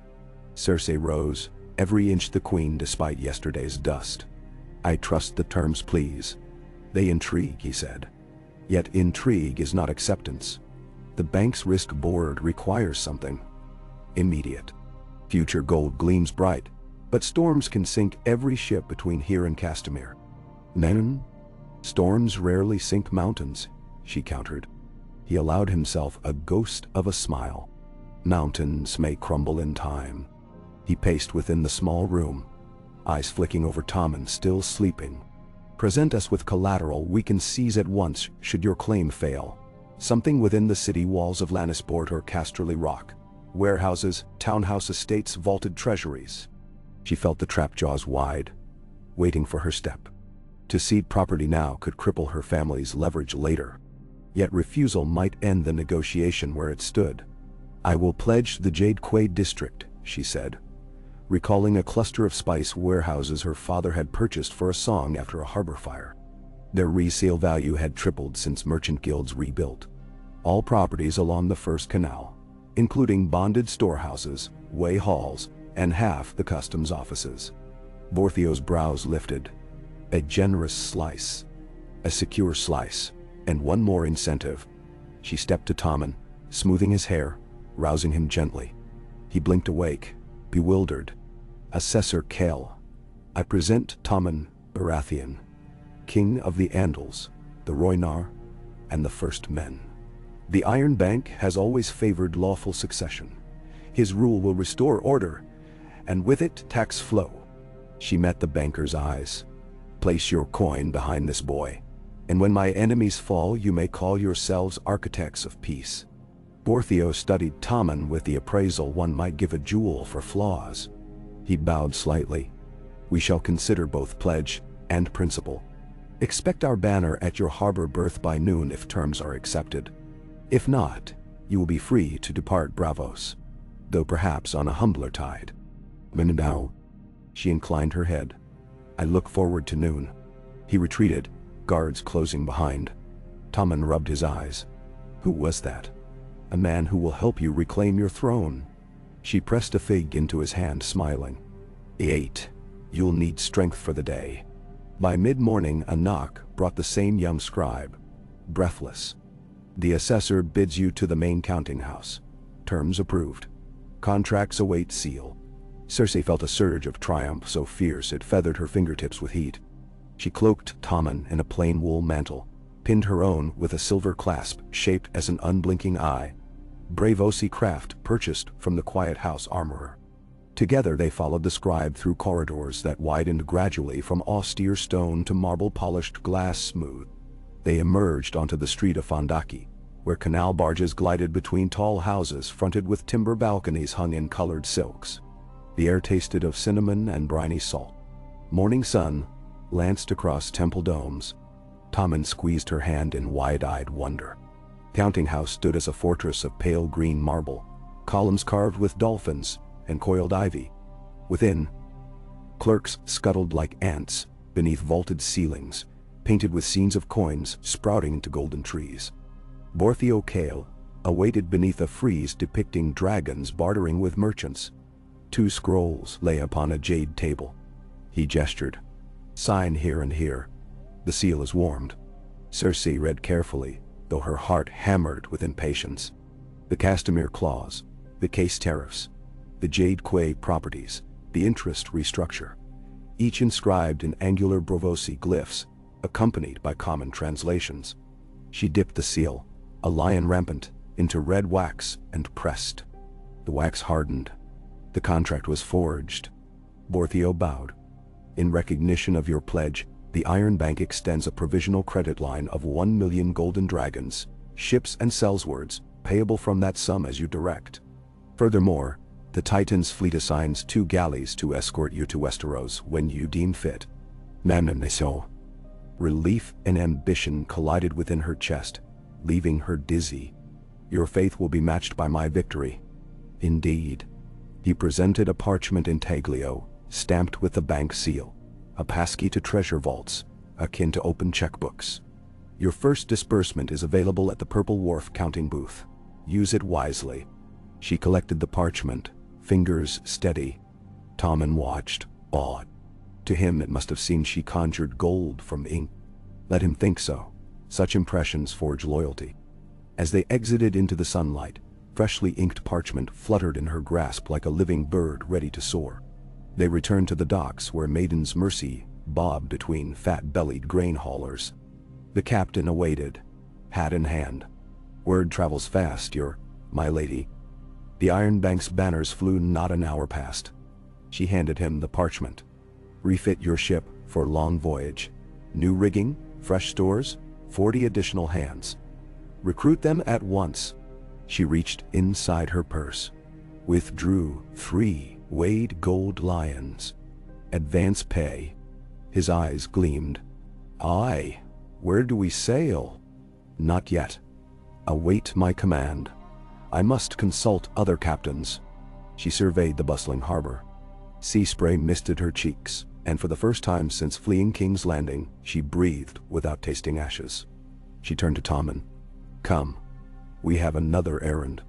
Cersei rose, every inch the queen despite yesterday's dust. I trust the terms, please. They intrigue, he said. Yet intrigue is not acceptance. The bank's risk board requires something. Immediate. Future gold gleams bright, but storms can sink every ship between here and Castamere. Men? Storms rarely sink mountains, she countered. He allowed himself a ghost of a smile. Mountains may crumble in time. He paced within the small room, eyes flicking over Tommen still sleeping. Present us with collateral we can seize at once should your claim fail. Something within the city walls of Lannisport or Casterly Rock. Warehouses, townhouse estates, vaulted treasuries. She felt the trap jaws wide, waiting for her step. To cede property now could cripple her family's leverage later. Yet refusal might end the negotiation where it stood. I will pledge the Jade Quaid district, she said, recalling a cluster of spice warehouses her father had purchased for a song after a harbor fire. Their resale value had tripled since merchant guilds rebuilt. All properties along the first canal, including bonded storehouses, way halls, and half the customs offices. Borthio's brows lifted. A generous slice. A secure slice. And one more incentive. She stepped to Tommen, smoothing his hair, rousing him gently. He blinked awake, bewildered. Assessor Kale. I present Tommen Baratheon, King of the Andals, the Rhoynar, and the First Men. The Iron Bank has always favored lawful succession. His rule will restore order, and with it tax flow. She met the banker's eyes. Place your coin behind this boy, and when my enemies fall you may call yourselves architects of peace. Borthio studied Tommen with the appraisal one might give a jewel for flaws. He bowed slightly. We shall consider both pledge and principle. Expect our banner at your harbor berth by noon if terms are accepted. If not, you will be free to depart Braavos, though perhaps on a humbler tide. Now, she inclined her head. I look forward to noon. He retreated, guards closing behind. Tommen rubbed his eyes. Who was that? A man who will help you reclaim your throne. She pressed a fig into his hand, smiling. 8. You'll need strength for the day. By mid-morning a knock brought the same young scribe, breathless. The assessor bids you to the main counting house. Terms approved. Contracts await seal. Cersei felt a surge of triumph so fierce it feathered her fingertips with heat. She cloaked Tommen in a plain wool mantle, pinned her own with a silver clasp shaped as an unblinking eye. Braavosi craft purchased from the quiet house armorer. Together they followed the scribe through corridors that widened gradually from austere stone to marble-polished glass smooth. They emerged onto the street of Fondaki, where canal barges glided between tall houses fronted with timber balconies hung in colored silks. The air tasted of cinnamon and briny salt. Morning sun lanced across temple domes. Tommen squeezed her hand in wide-eyed wonder. Counting house stood as a fortress of pale green marble, columns carved with dolphins and coiled ivy. Within, clerks scuttled like ants beneath vaulted ceilings, painted with scenes of coins sprouting into golden trees. Borthio Kale awaited beneath a frieze depicting dragons bartering with merchants. 2 scrolls lay upon a jade table. He gestured. Sign here and here. The seal is warmed. Cersei read carefully, though her heart hammered with impatience. The Castamere clause, the case tariffs, the Jade Quay properties, the interest restructure, each inscribed in angular Braavosi glyphs, accompanied by common translations. She dipped the seal, a lion rampant, into red wax and pressed. The wax hardened. The contract was forged. Borthio bowed. In recognition of your pledge, the Iron Bank extends a provisional credit line of 1 million golden dragons, ships and sellswords, payable from that sum as you direct. Furthermore, the Titan's fleet assigns 2 galleys to escort you to Westeros when you deem fit. Mamneso. Relief and ambition collided within her chest, leaving her dizzy. Your faith will be matched by my victory. Indeed. He presented a parchment intaglio, stamped with the bank seal, a passkey to treasure vaults, akin to open checkbooks. Your first disbursement is available at the Purple Wharf counting booth. Use it wisely. She collected the parchment, fingers steady. Tommen watched, awed. To him it must have seemed she conjured gold from ink. Let him think so. Such impressions forge loyalty. As they exited into the sunlight, freshly inked parchment fluttered in her grasp like a living bird ready to soar. They returned to the docks where Maiden's Mercy bobbed between fat-bellied grain haulers. The captain awaited, hat in hand. Word travels fast, my lady. The Iron Bank's banners flew. Not an hour passed. She handed him the parchment. Refit your ship for long voyage. New rigging, fresh stores, 40 additional hands. Recruit them at once. She reached inside her purse. Withdrew 3 weighed gold lions. Advance pay. His eyes gleamed. Aye, where do we sail? Not yet. Await my command. I must consult other captains. She surveyed the bustling harbor. Sea spray misted her cheeks, and for the first time since fleeing King's Landing, she breathed without tasting ashes. She turned to Tommen. Come. We have another errand.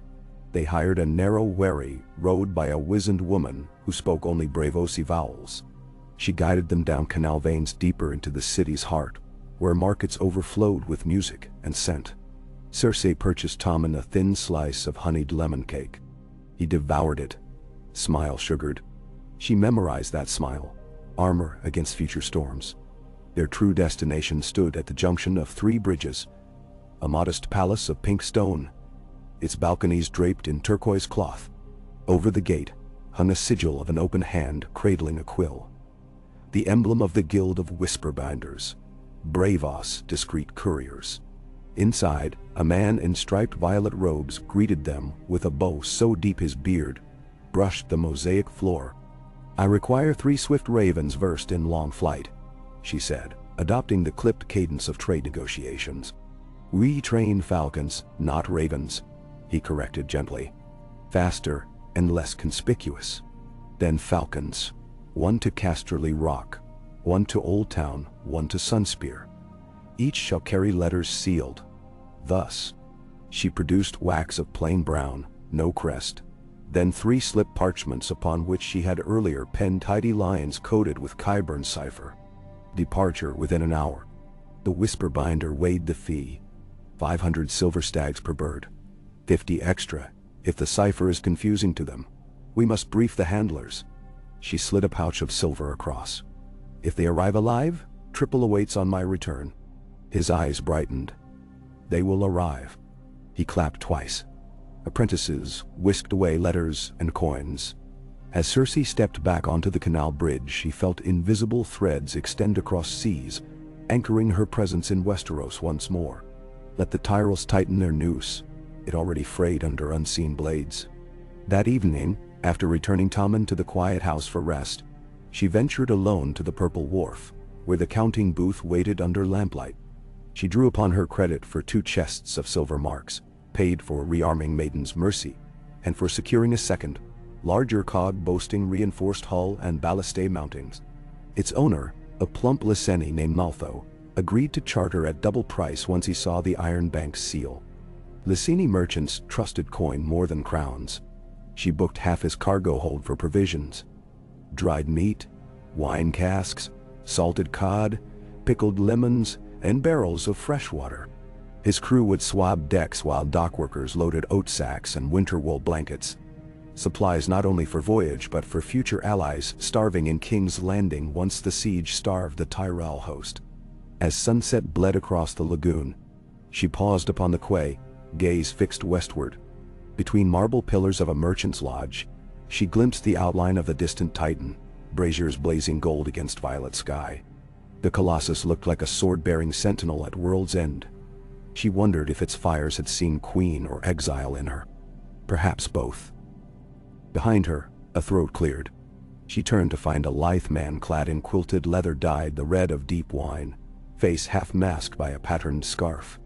They hired a narrow wherry rowed by a wizened woman who spoke only Braavosi vowels. She guided them down canal veins deeper into the city's heart, where markets overflowed with music and scent. Cersei purchased Tommen a thin slice of honeyed lemon cake. He devoured it, smile sugared. She memorized that smile, armor against future storms. Their true destination stood at the junction of 3 bridges, a modest palace of pink stone, its balconies draped in turquoise cloth. Over the gate hung a sigil of an open hand cradling a quill, the emblem of the Guild of Whisperbinders, Braavos, discreet couriers. Inside, a man in striped violet robes greeted them with a bow so deep his beard brushed the mosaic floor. I require 3 swift ravens versed in long flight, she said, adopting the clipped cadence of trade negotiations. We train falcons, not ravens, he corrected gently. Faster and less conspicuous. Then falcons. 1 to Casterly Rock, 1 to Old Town, 1 to Sunspear. Each shall carry letters sealed. Thus, she produced wax of plain brown, no crest, then 3 slip parchments upon which she had earlier penned tidy lines coded with Qyburn cipher. Departure within an hour. The Whisperbinder weighed the fee, 500 silver stags per bird. 50 extra, if the cipher is confusing to them. We must brief the handlers. She slid a pouch of silver across. If they arrive alive, triple awaits on my return. His eyes brightened. They will arrive. He clapped twice. Apprentices whisked away letters and coins. As Cersei stepped back onto the canal bridge, she felt invisible threads extend across seas, anchoring her presence in Westeros once more. Let the Tyrells tighten their noose. It already frayed under unseen blades. That evening, after returning Tommen to the quiet house for rest, she ventured alone to the Purple Wharf, where the counting booth waited under lamplight. She drew upon her credit for 2 chests of silver marks, paid for rearming Maiden's Mercy, and for securing a second, larger cog boasting reinforced hull and ballistae mountings. Its owner, a plump Lyseni named Maltho, agreed to charter at double price once he saw the Iron Bank's seal. Lyseni merchants trusted coin more than crowns. She booked half his cargo hold for provisions. Dried meat, wine casks, salted cod, pickled lemons, and barrels of fresh water. His crew would swab decks while dockworkers loaded oat sacks and winter wool blankets. Supplies not only for voyage but for future allies starving in King's Landing once the siege starved the Tyrell host. As sunset bled across the lagoon, she paused upon the quay, gaze fixed westward. Between marble pillars of a merchant's lodge, she glimpsed the outline of the distant Titan, braziers blazing gold against violet sky. The Colossus looked like a sword-bearing sentinel at world's end. She wondered if its fires had seen queen or exile in her. Perhaps both. Behind her, a throat cleared. She turned to find a lithe man clad in quilted leather dyed the red of deep wine, face half masked by a patterned scarf.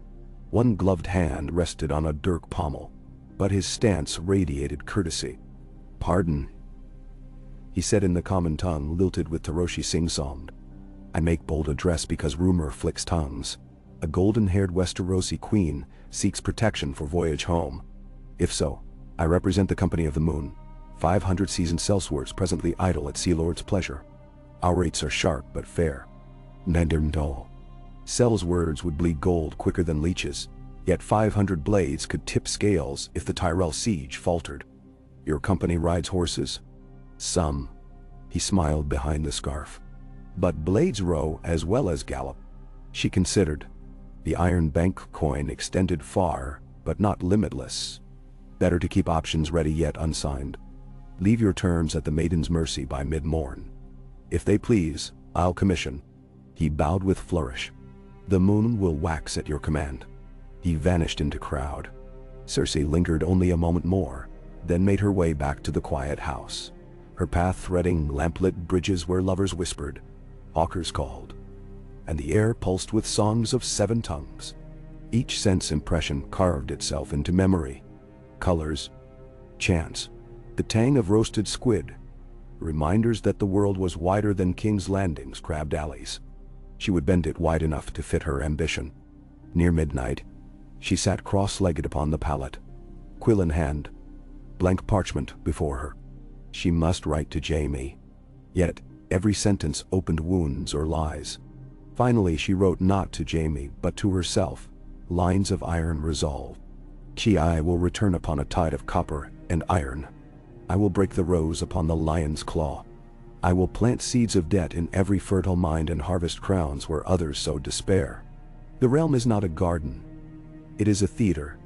One gloved hand rested on a dirk pommel, but his stance radiated courtesy. "Pardon," he said in the common tongue lilted with Taroshi sing-songed. "I make bold address because rumor flicks tongues. A golden-haired Westerosi queen seeks protection for voyage home. If so, I represent the Company of the Moon, 500 seasoned sellswords presently idle at Sea Lord's pleasure. Our rates are sharp but fair. Nendermdol. Sellswords would bleed gold quicker than leeches, yet 500 blades could tip scales if the Tyrell siege faltered. Your company rides horses?" "Some." He smiled behind the scarf. "But blades row as well as gallop." She considered. The Iron Bank coin extended far, but not limitless. Better to keep options ready yet unsigned. Leave your terms at the maiden's mercy by mid-morn. If they please, I'll commission." He bowed with flourish. "The moon will wax at your command." He vanished into crowd. Cersei lingered only a moment more, then made her way back to the quiet house. Her path threading lamplit bridges where lovers whispered, hawkers called, and the air pulsed with songs of 7 tongues. Each sense impression carved itself into memory. Colors, chants, the tang of roasted squid, reminders that the world was wider than King's Landing's crabbed alleys. She would bend it wide enough to fit her ambition. Near midnight, she sat cross-legged upon the pallet, quill in hand, blank parchment before her. She must write to Jaime. Yet, every sentence opened wounds or lies. Finally, she wrote not to Jaime, but to herself, lines of iron resolve. I will return upon a tide of copper and iron. I will break the rose upon the lion's claw. I will plant seeds of debt in every fertile mind and harvest crowns where others sow despair. The realm is not a garden. It is a theater,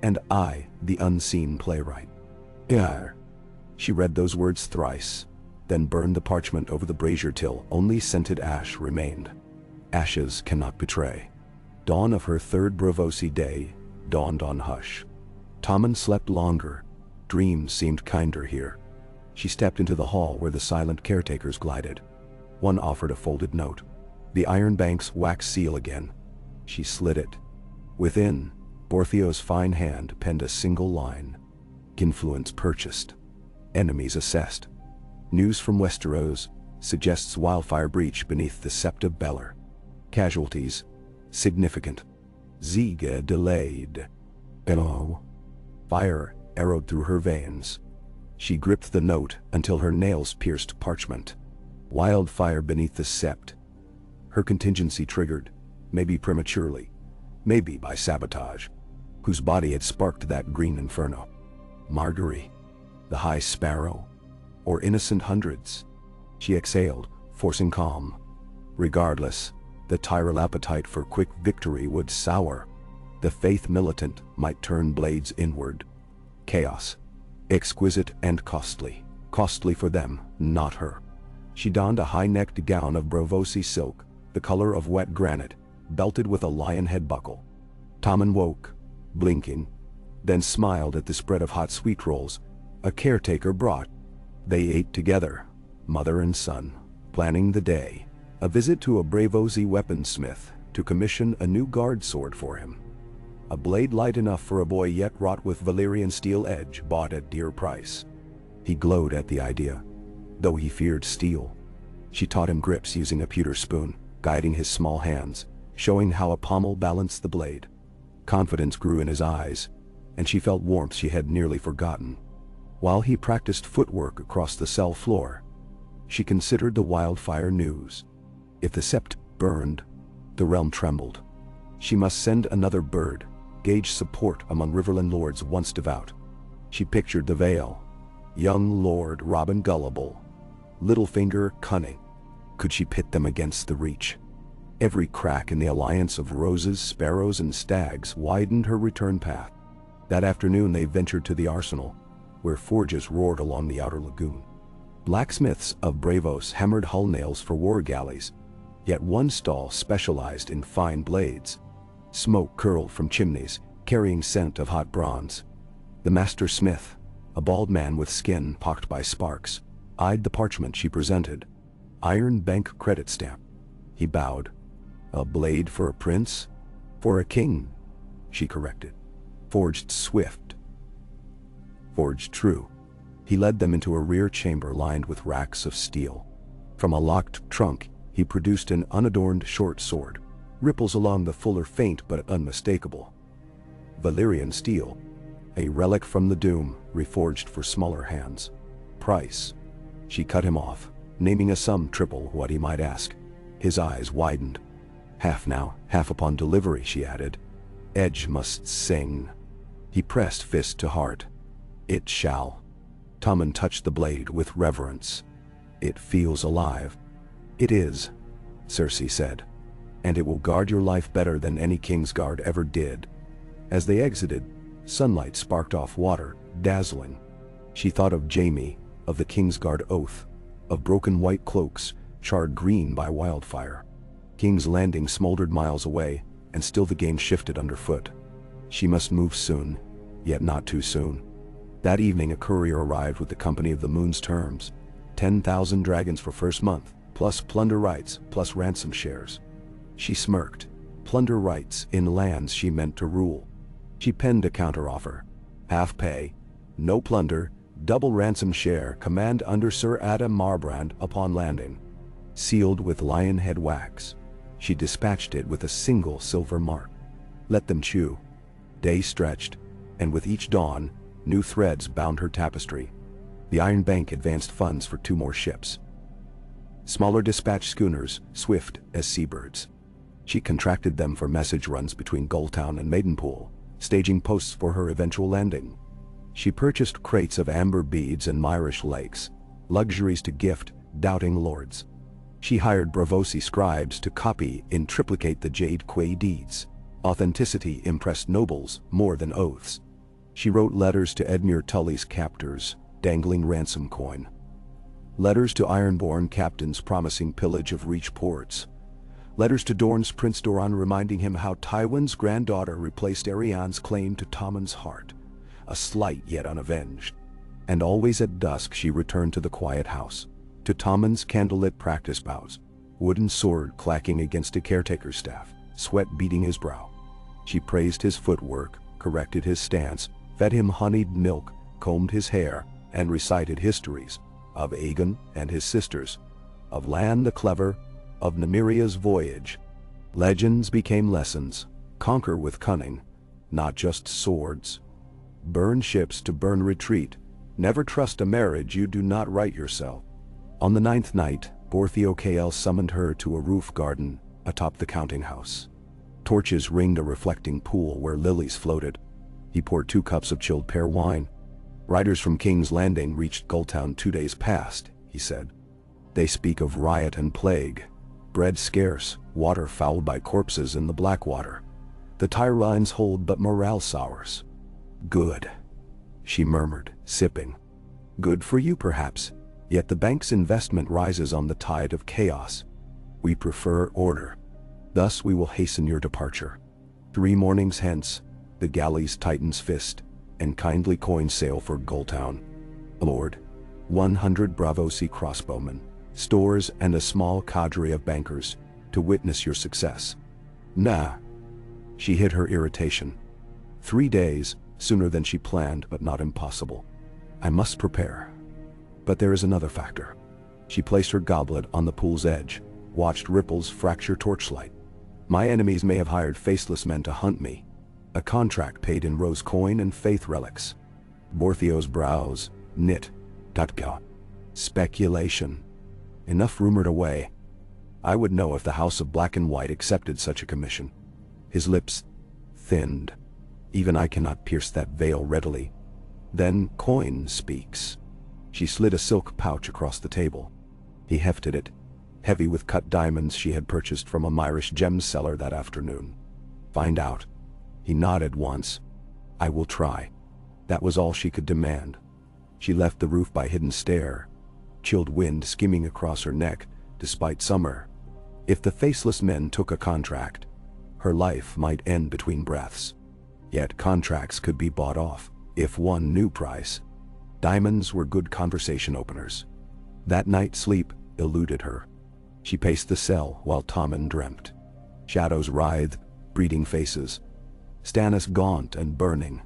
and I, the unseen playwright. Yar. She read those words thrice, then burned the parchment over the brazier till only scented ash remained. Ashes cannot betray. Dawn of her 3rd Braavosi day dawned on hush. Tommen slept longer. Dreams seemed kinder here. She stepped into the hall where the silent caretakers glided. One offered a folded note. The Iron Bank's wax seal again. She slid it. Within, Bortheo's fine hand penned a single line. Influence purchased. Enemies assessed. News from Westeros suggests wildfire breach beneath the Sept of Beller. Casualties significant. Ziga delayed. Hello. Fire arrowed through her veins. She gripped the note until her nails pierced parchment. Wildfire beneath the Sept. Her contingency triggered, maybe prematurely, maybe by sabotage. Whose body had sparked that green inferno? Marguerite, the High Sparrow, or innocent hundreds? She exhaled, forcing calm. Regardless, the Tyrell appetite for quick victory would sour. The faith militant might turn blades inward. Chaos. Exquisite and costly. Costly for them, not her. She donned a high-necked gown of Braavosi silk, the color of wet granite, belted with a lion head buckle. Tommen woke, blinking, then smiled at the spread of hot sweet rolls a caretaker brought. They ate together, mother and son, planning the day. A visit to a Braavosi weaponsmith to commission a new guard sword for him. A blade light enough for a boy yet wrought with Valyrian steel edge bought at dear price. He glowed at the idea, though he feared steel. She taught him grips using a pewter spoon, guiding his small hands, showing how a pommel balanced the blade. Confidence grew in his eyes, and she felt warmth she had nearly forgotten. While he practiced footwork across the cell floor, she considered the wildfire news. If the Sept burned, the realm trembled. She must send another bird, gauge support among Riverland lords once devout. She pictured the Vale. Young Lord Robin Gullible, Littlefinger cunning. Could she pit them against the Reach? Every crack in the alliance of roses, sparrows, and stags widened her return path. That afternoon they ventured to the arsenal, where forges roared along the outer lagoon. Blacksmiths of Braavos hammered hull nails for war galleys, yet one stall specialized in fine blades. Smoke curled from chimneys, carrying scent of hot bronze. The master smith, a bald man with skin pocked by sparks, eyed the parchment she presented. Iron Bank credit stamp. He bowed. A blade for a prince? For a king, she corrected. Forged swift. Forged true. He led them into a rear chamber lined with racks of steel. From a locked trunk, he produced an unadorned short sword. Ripples along the fuller faint but unmistakable. Valyrian steel. A relic from the Doom, reforged for smaller hands. Price. She cut him off, naming a sum triple what he might ask. His eyes widened. Half now, half upon delivery, she added. Edge must sing. He pressed fist to heart. It shall. Tommen touched the blade with reverence. It feels alive. It is, Cersei said. And it will guard your life better than any Kingsguard ever did. As they exited, Sunlight sparked off water, dazzling. She thought of Jaime, of the Kingsguard oath, of broken white cloaks, charred green by wildfire. King's Landing smoldered miles away, and still the game shifted underfoot. She must move soon, yet not too soon. That evening a courier arrived with the Company of the Moon's terms. 10,000 dragons for first month, plus plunder rights, plus ransom shares. She smirked. Plunder rights in lands she meant to rule. She penned a counteroffer. Half pay, no plunder, double ransom share, command under Sir Adam Marbrand upon landing. Sealed with lion head wax. She dispatched it with a single silver mark. Let them chew. Day stretched, and with each dawn, new threads bound her tapestry. The Iron Bank advanced funds for 2 more ships. Smaller dispatch schooners, swift as seabirds. She contracted them for message runs between Gulltown and Maidenpool, staging posts for her eventual landing. She purchased crates of amber beads and Myrish lakes, luxuries to gift doubting lords. She hired Braavosi scribes to copy and triplicate the Jade Quay deeds. Authenticity impressed nobles more than oaths. She wrote letters to Edmure Tully's captors, dangling ransom coin. Letters to Ironborn captains promising pillage of Reach ports. Letters to Dorne's Prince Doran reminding him how Tywin's granddaughter replaced Arianne's claim to Tommen's heart, a slight yet unavenged. And always at dusk she returned to the quiet house, to Tommen's candlelit practice bouts, wooden sword clacking against a caretaker's staff, sweat beading his brow. She praised his footwork, corrected his stance, fed him honeyed milk, combed his hair, and recited histories of Aegon and his sisters, of Lan the Clever, of Nymeria's voyage. Legends became lessons. Conquer with cunning, not just swords. Burn ships to burn retreat. Never trust a marriage you do not write yourself. On the 9th night, Borthio KL summoned her to a roof garden atop the counting house. Torches ringed a reflecting pool where lilies floated. He poured 2 cups of chilled pear wine. Riders from King's Landing reached Gulltown 2 days past, he said. They speak of riot and plague. Bread scarce, water fouled by corpses in the Blackwater. The Tyrelines hold but morale sours. Good, she murmured, sipping. Good for you perhaps, yet the bank's investment rises on the tide of chaos. We prefer order. Thus we will hasten your departure. 3 mornings hence, the galley's Titan's fist, and kindly coin sail for Gulltown. Lord, 100 Braavosi crossbowmen, stores and a small cadre of bankers, to witness your success. Nah. She hid her irritation. 3 days, sooner than she planned but not impossible. I must prepare. But there is another factor. She placed her goblet on the pool's edge, watched ripples fracture torchlight. My enemies may have hired faceless men to hunt me. A contract paid in rose coin and faith relics. Borthio's brows knit. Speculation. Enough rumored away. I would know if the House of Black and White accepted such a commission. His lips thinned. Even I cannot pierce that veil readily. Then coin speaks. She slid a silk pouch across the table. He hefted it, heavy with cut diamonds she had purchased from a Myrish gem seller that afternoon. Find out. He nodded once. I will try. That was all she could demand. She left the roof by hidden stair, chilled wind skimming across her neck, despite summer. If the faceless men took a contract, her life might end between breaths. Yet contracts could be bought off, if one knew price. Diamonds were good conversation openers. That night sleep eluded her. She paced the cell while Tommen dreamt. Shadows writhed, breeding faces. Stannis gaunt and burning.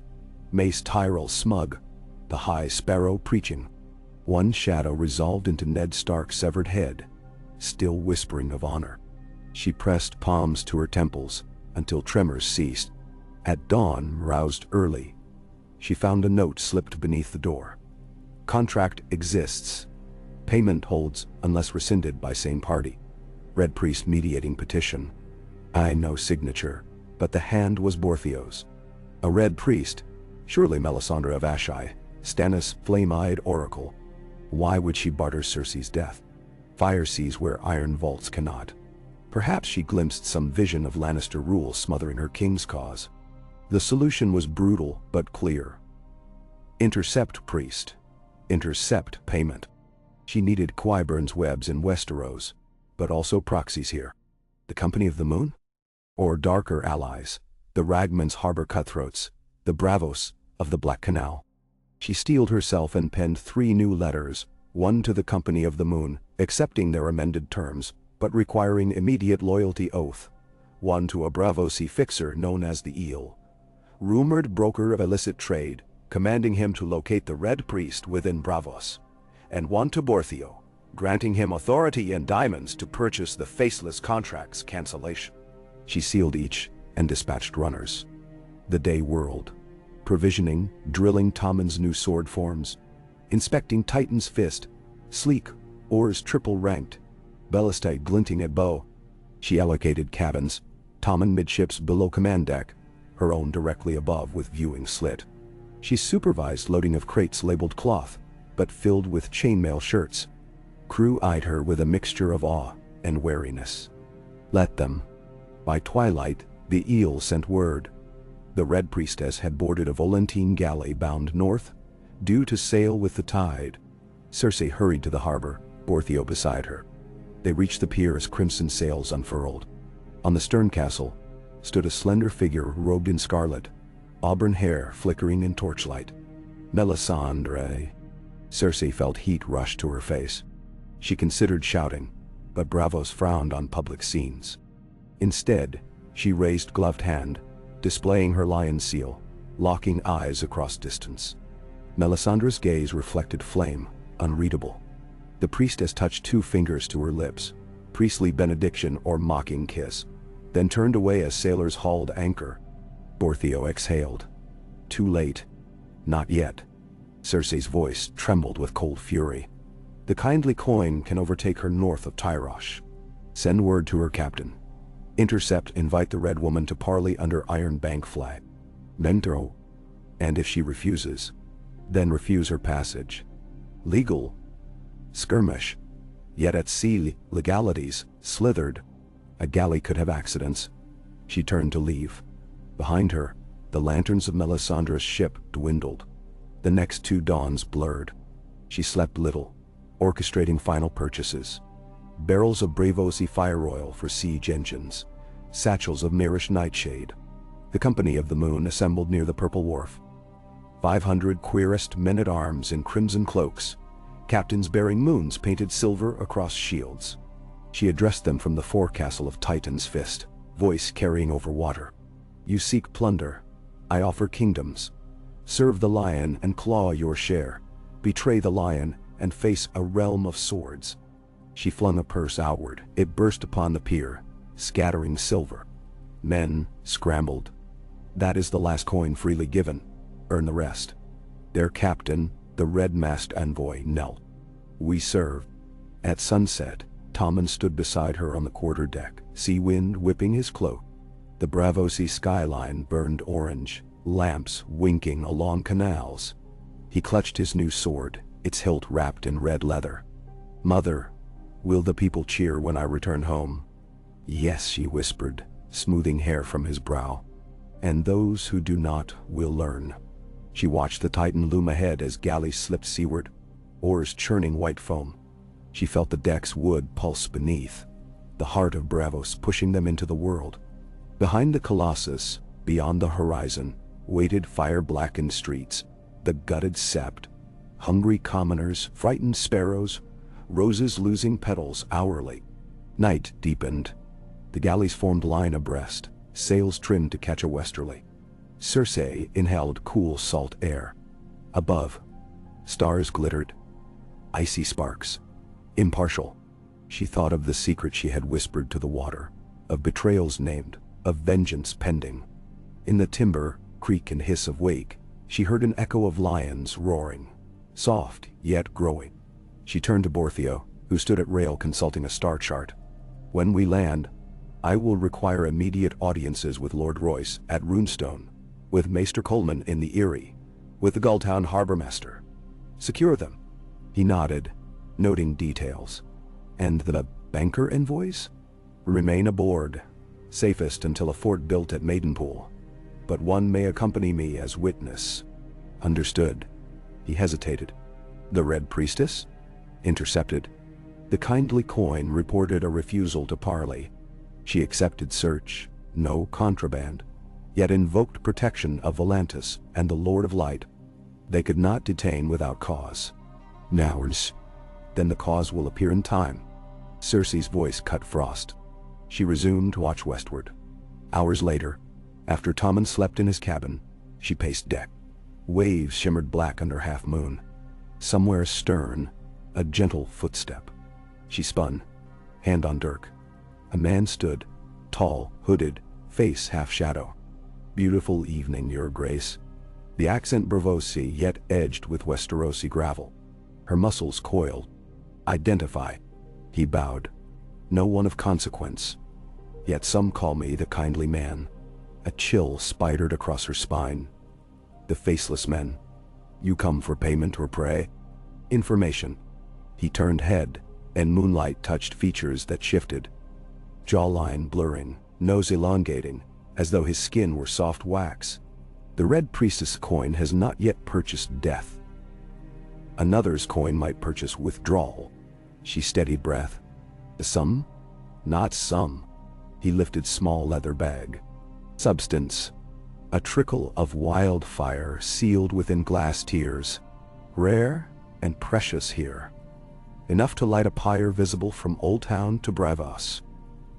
Mace Tyrell smug. The High Sparrow preaching. One shadow resolved into Ned Stark's severed head, still whispering of honor. She pressed palms to her temples until tremors ceased. At dawn, roused early, she found a note slipped beneath the door. Contract exists. Payment holds unless rescinded by same party. Red Priest mediating petition. I no signature, but the hand was Borthio's. A Red Priest, surely Melisandre of Ashai, Stannis' flame-eyed oracle. Why would she barter Cersei's death? Fire sees where iron vaults cannot. Perhaps she glimpsed some vision of Lannister rule smothering her king's cause. The solution was brutal but clear. Intercept priest. Intercept payment. She needed Qyburn's webs in Westeros, but also proxies here. The Company of the Moon? Or darker allies, the Ragman's harbor cutthroats, the Braavos of the Black Canal. She steeled herself and penned 3 new letters, one to the Company of the Moon, accepting their amended terms, but requiring immediate loyalty oath, one to a Braavosi fixer known as the Eel, rumored broker of illicit trade, commanding him to locate the Red Priest within Braavos, and one to Borthio, granting him authority and diamonds to purchase the faceless contract's cancellation. She sealed each and dispatched runners. The day whirled, provisioning, drilling Tommen's new sword forms, inspecting Titan's fist, sleek, oars triple-ranked, ballistite glinting at bow. She allocated cabins, Tommen midships below command deck, her own directly above with viewing slit. She supervised loading of crates labeled cloth, but filled with chainmail shirts. Crew eyed her with a mixture of awe and wariness. Let them. By twilight, the Eel sent word. The Red Priestess had boarded a Volantine galley bound north, due to sail with the tide. Cersei hurried to the harbor, Borthio beside her. They reached the pier as crimson sails unfurled. On the stern castle stood a slender figure robed in scarlet, auburn hair flickering in torchlight. Melisandre. Cersei felt heat rush to her face. She considered shouting, but Braavos frowned on public scenes. Instead, she raised gloved hand, displaying her lion seal, locking eyes across distance. Melisandre's gaze reflected flame, unreadable. The priestess touched 2 fingers to her lips, priestly benediction or mocking kiss, then turned away as sailors hauled anchor. Borthio exhaled. Too late. Not yet. Cersei's voice trembled with cold fury. The kindly coin can overtake her north of Tyrosh. Send word to her captain. Intercept, invite the Red Woman to parley under Iron Bank flag. Mentro. And if she refuses, then refuse her passage. Legal. Skirmish. Yet at sea, legalities slithered. A galley could have accidents. She turned to leave. Behind her, the lanterns of Melisandre's ship dwindled. The next 2 dawns blurred. She slept little, orchestrating final purchases. Barrels of Braavosi fire oil for siege engines, satchels of Marish nightshade. The Company of the Moon assembled near the Purple Wharf. 500 queerest men-at-arms in crimson cloaks, captains bearing moons painted silver across shields. She addressed them from the forecastle of Titan's fist, voice carrying over water. You seek plunder. I offer kingdoms. Serve the lion and claw your share. Betray the lion and face a realm of swords. She flung a purse outward. It burst upon the pier, scattering silver. Men scrambled. That is the last coin freely given. Earn the rest. Their captain, the red-masked envoy, knelt. We serve. At sunset, Tommen stood beside her on the quarterdeck, sea wind whipping his cloak. The Braavosi skyline burned orange, lamps winking along canals. He clutched his new sword, its hilt wrapped in red leather. Mother, will the people cheer when I return home? Yes, she whispered, smoothing hair from his brow. And those who do not will learn. She watched the Titan loom ahead as galleys slipped seaward, oars churning white foam. She felt the deck's wood pulse beneath, the heart of Braavos pushing them into the world. Behind the Colossus, beyond the horizon, waited fire-blackened streets, the gutted sept, hungry commoners, frightened sparrows, roses losing petals hourly. Night deepened. The galleys formed line abreast, sails trimmed to catch a westerly. Cersei inhaled cool salt air. Above, stars glittered. Icy sparks. Impartial. She thought of the secret she had whispered to the water, of betrayals named, of vengeance pending. In the timber, creak and hiss of wake, she heard an echo of lions roaring, soft yet growing. She turned to Borthio, who stood at rail consulting a star chart. When we land, I will require immediate audiences with Lord Royce at Runestone, with Maester Coleman in the Eyrie, with the Gulltown Harbormaster. Secure them. He nodded, noting details. And the banker envoys? Remain aboard. Safest until a fort built at Maidenpool. but one may accompany me as witness." "Understood." He hesitated. "The Red Priestess?" "Intercepted." The kindly coin reported a refusal to parley. She accepted search, no contraband, yet invoked protection of Volantis and the Lord of Light. They could not detain without cause. "Nours. Then the cause will appear in time." Cersei's voice cut frost. She resumed watch westward. Hours later, after Tommen slept in his cabin, she paced deck. Waves shimmered black under half-moon. Somewhere astern, a gentle footstep. She spun, hand on dirk. A man stood, tall, hooded, face half-shadow. "Beautiful evening, Your Grace." The accent Braavosi yet edged with Westerosi gravel. Her muscles coiled. "Identify." He bowed. "No one of consequence. Yet some call me the kindly man." A chill spidered across her spine. "The faceless men. You come for payment or prey?" "Information." He turned head, and moonlight touched features that shifted. Jawline blurring, nose elongating, as though his skin were soft wax. "The Red Priestess coin has not yet purchased death. Another's coin might purchase withdrawal." She steadied breath. "The sum?" "Not some." He lifted small leather bag. "Substance. A trickle of wildfire sealed within glass tears. Rare and precious here. Enough to light a pyre visible from Old Town to Braavos."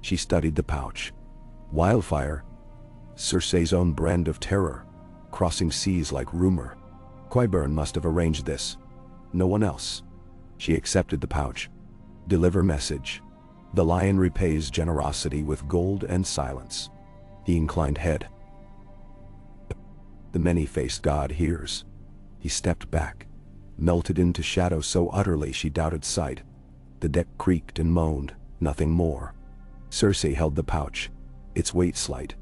She studied the pouch. "Wildfire. Cersei's own brand of terror, crossing seas like rumor. Qyburn must have arranged this. No one else." She accepted the pouch. "Deliver message. The lion repays generosity with gold and silence." He inclined head. "The many-faced god hears." He stepped back, melted into shadow so utterly she doubted sight. The deck creaked and moaned, nothing more. Cersei held the pouch, its weight slight,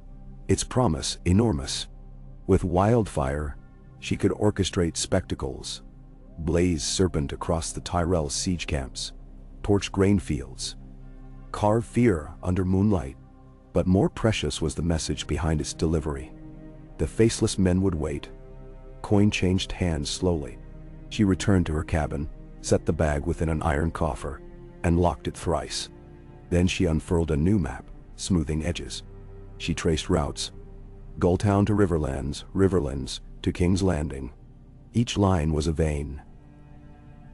its promise enormous. With wildfire, she could orchestrate spectacles. Blaze serpent across the Tyrell siege camps, torch grain fields, carve fear under moonlight. But more precious was the message behind its delivery. The faceless men would wait. Coin changed hands slowly. She returned to her cabin, set the bag within an iron coffer, and locked it thrice. Then she unfurled a new map, smoothing edges. She traced routes. Gulltown to Riverlands, Riverlands to King's Landing. Each line was a vein.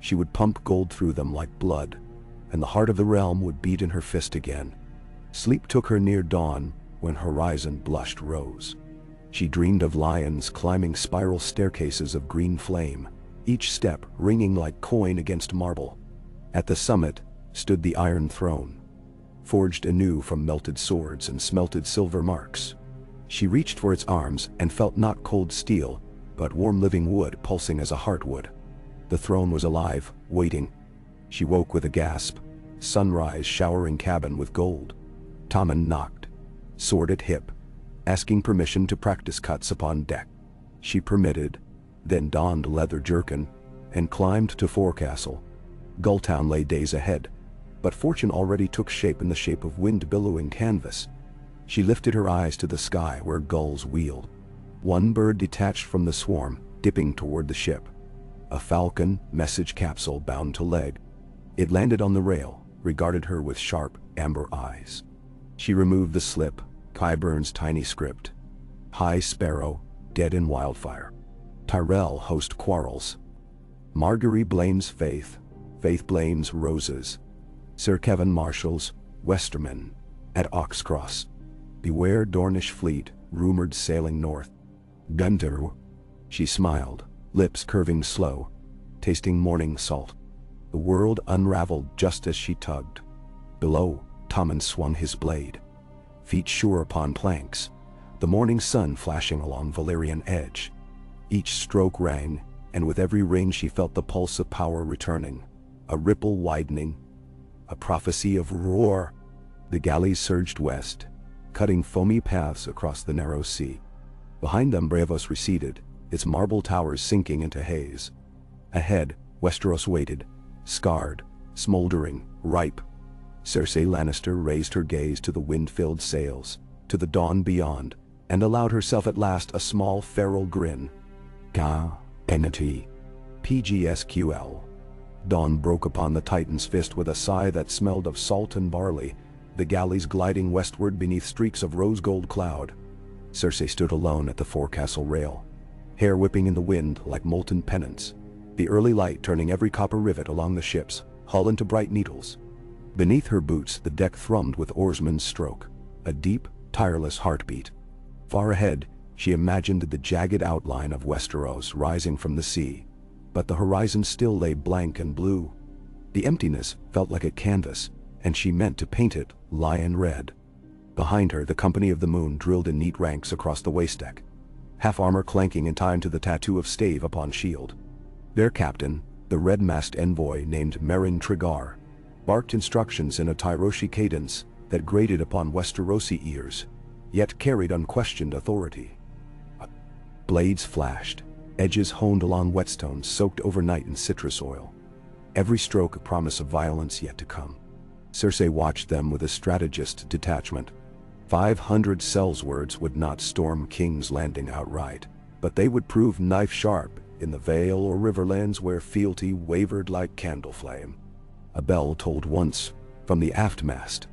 She would pump gold through them like blood, and the heart of the realm would beat in her fist again. Sleep took her near dawn, when horizon blushed rose. She dreamed of lions climbing spiral staircases of green flame, each step ringing like coin against marble. At the summit stood the Iron Throne, forged anew from melted swords and smelted silver marks. She reached for its arms and felt not cold steel, but warm living wood pulsing as a heart would. The throne was alive, waiting. She woke with a gasp, sunrise showering cabin with gold. Tommen knocked, sword at hip, asking permission to practice cuts upon deck. She permitted, then donned leather jerkin, and climbed to forecastle. Gulltown lay days ahead, but fortune already took shape in the shape of wind-billowing canvas. She lifted her eyes to the sky where gulls wheeled. One bird detached from the swarm, dipping toward the ship. A falcon message capsule bound to leg. It landed on the rail, regarded her with sharp, amber eyes. She removed the slip, Qyburn's tiny script. High Sparrow, dead in wildfire. Tyrell host quarrels. Marguerite blames Faith. Faith blames Roses. Sir Kevin marshals Westermen at Oxcross. Beware Dornish fleet, rumored sailing north. Gunter. She smiled, lips curving slow, tasting morning salt. The world unraveled just as she tugged. Below, Tommen swung his blade. Feet sure upon planks, the morning sun flashing along Valyrian edge. Each stroke rang, and with every ring she felt the pulse of power returning. A ripple widening, a prophecy of roar. The galleys surged west, cutting foamy paths across the narrow sea. Behind them Braavos receded, its marble towers sinking into haze. Ahead, Westeros waited, scarred, smoldering, ripe. Cersei Lannister raised her gaze to the wind-filled sails, to the dawn beyond, and allowed herself at last a small feral grin. Ka, N-T, PGSQL. Dawn broke upon the Titan's fist with a sigh that smelled of salt and barley, the galleys gliding westward beneath streaks of rose-gold cloud. Cersei stood alone at the forecastle rail, hair whipping in the wind like molten pennants, the early light turning every copper rivet along the ship's hull into bright needles. Beneath her boots the deck thrummed with oarsman's stroke, a deep, tireless heartbeat. Far ahead, she imagined the jagged outline of Westeros rising from the sea, but the horizon still lay blank and blue. The emptiness felt like a canvas, and she meant to paint it lion red. Behind her, the Company of the Moon drilled in neat ranks across the waist deck, half armor clanking in time to the tattoo of stave upon shield. Their captain, the red-masked envoy named Meryn Trigger, barked instructions in a Tyroshi cadence that grated upon Westerosi ears, yet carried unquestioned authority. Blades flashed, edges honed along whetstones soaked overnight in citrus oil. Every stroke a promise of violence yet to come. Cersei watched them with a strategist detachment. 500 Sellswords would not storm King's Landing outright, but they would prove knife-sharp in the Vale or Riverlands where fealty wavered like candle flame. A bell tolled once from the aft mast.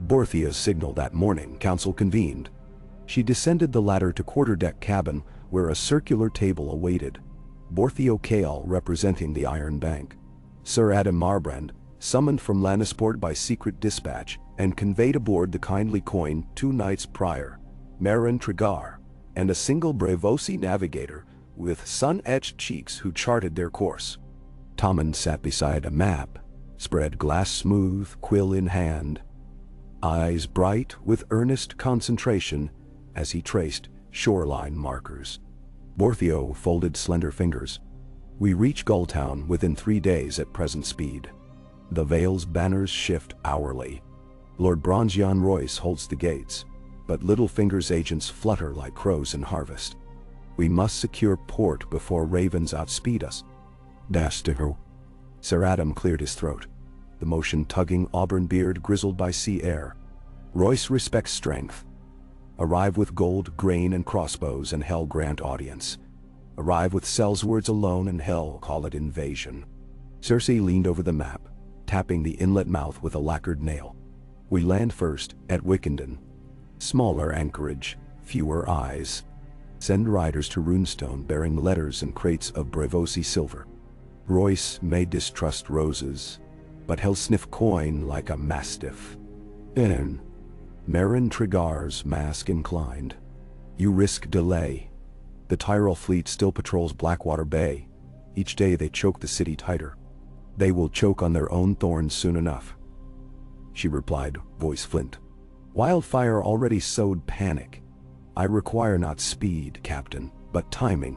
Borthia's signal that morning, council convened. She descended the ladder to quarterdeck cabin where a circular table awaited, Borthio Kael representing the Iron Bank. Sir Adam Marbrand, summoned from Lannisport by secret dispatch and conveyed aboard the kindly coin 2 nights prior, Meryn Trigger, and a single Braavosi navigator with sun-etched cheeks who charted their course. Tommen sat beside a map, spread glass smooth, quill in hand, eyes bright with earnest concentration as he traced shoreline markers. Borthio folded slender fingers. We reach Gulltown within 3 days at present speed. The Vale's banners shift hourly. Lord Bronzion Royce holds the gates, but Littlefinger's agents flutter like crows in harvest. We must secure port before ravens outspeed us. Dastigo. Sir Adam cleared his throat, the motion tugging auburn beard grizzled by sea air. Royce respects strength. Arrive with gold, grain, and crossbows, and hell grant audience. Arrive with Sellswords alone, and hell call it invasion. Cersei leaned over the map, tapping the inlet mouth with a lacquered nail. We land first at Wickenden. Smaller anchorage, fewer eyes. Send riders to Runestone bearing letters and crates of Braavosi silver. Royce may distrust roses, but he'll sniff coin like a mastiff. In. Meryn Trigger's mask inclined. You risk delay. The Tyrell fleet still patrols Blackwater Bay. Each day they choke the city tighter. They will choke on their own thorns soon enough. She replied, voice flint. Wildfire already sowed panic. I require not speed, Captain, but timing.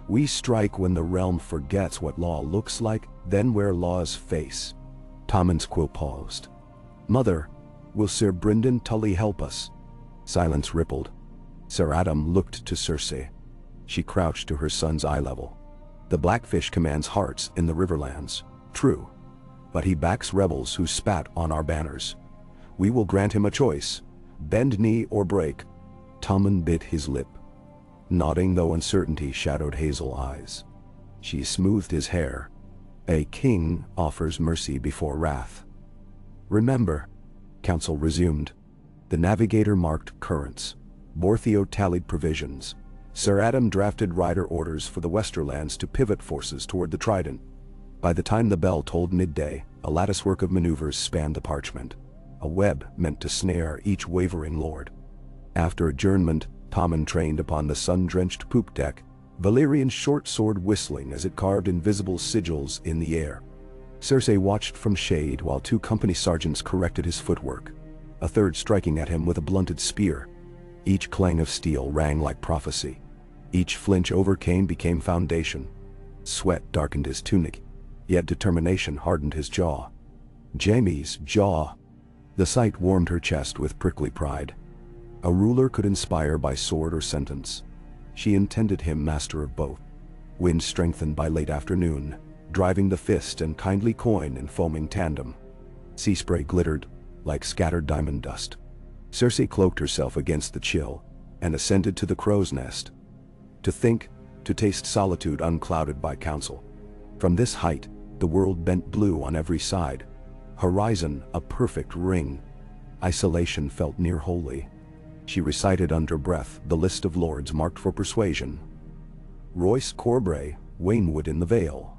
We strike when the realm forgets what law looks like, then where law's face. Tommen's quill paused. Mother, will Sir Brynden Tully help us? Silence rippled. Sir Adam looked to Cersei. She crouched to her son's eye level. The Blackfish commands hearts in the Riverlands, true, but he backs rebels who spat on our banners. We will grant him a choice, bend knee or break. Tommen bit his lip, nodding though uncertainty shadowed hazel eyes. She smoothed his hair. A king offers mercy before wrath. Remember, council resumed. The navigator marked currents. Borthio tallied provisions. Sir Adam drafted rider orders for the Westerlands to pivot forces toward the Trident. By the time the bell tolled midday, a latticework of maneuvers spanned the parchment, a web meant to snare each wavering lord. After adjournment, Tommen trained upon the sun-drenched poop deck, Valyrian's short sword whistling as it carved invisible sigils in the air. Cersei watched from shade while 2 company sergeants corrected his footwork, a third striking at him with a blunted spear. Each clang of steel rang like prophecy. Each flinch overcame became foundation. Sweat darkened his tunic, yet determination hardened his jaw. Jaime's jaw. The sight warmed her chest with prickly pride. A ruler could inspire by sword or sentence. She intended him master of both. Wind strengthened by late afternoon, driving the fist and kindly coin in foaming tandem. Sea spray glittered like scattered diamond dust. Cersei cloaked herself against the chill, and ascended to the crow's nest. To think, to taste solitude unclouded by counsel. From this height, the world bent blue on every side. Horizon, a perfect ring. Isolation felt near holy. She recited under breath the list of lords marked for persuasion. Royce Corbray, Waynwood in the Vale.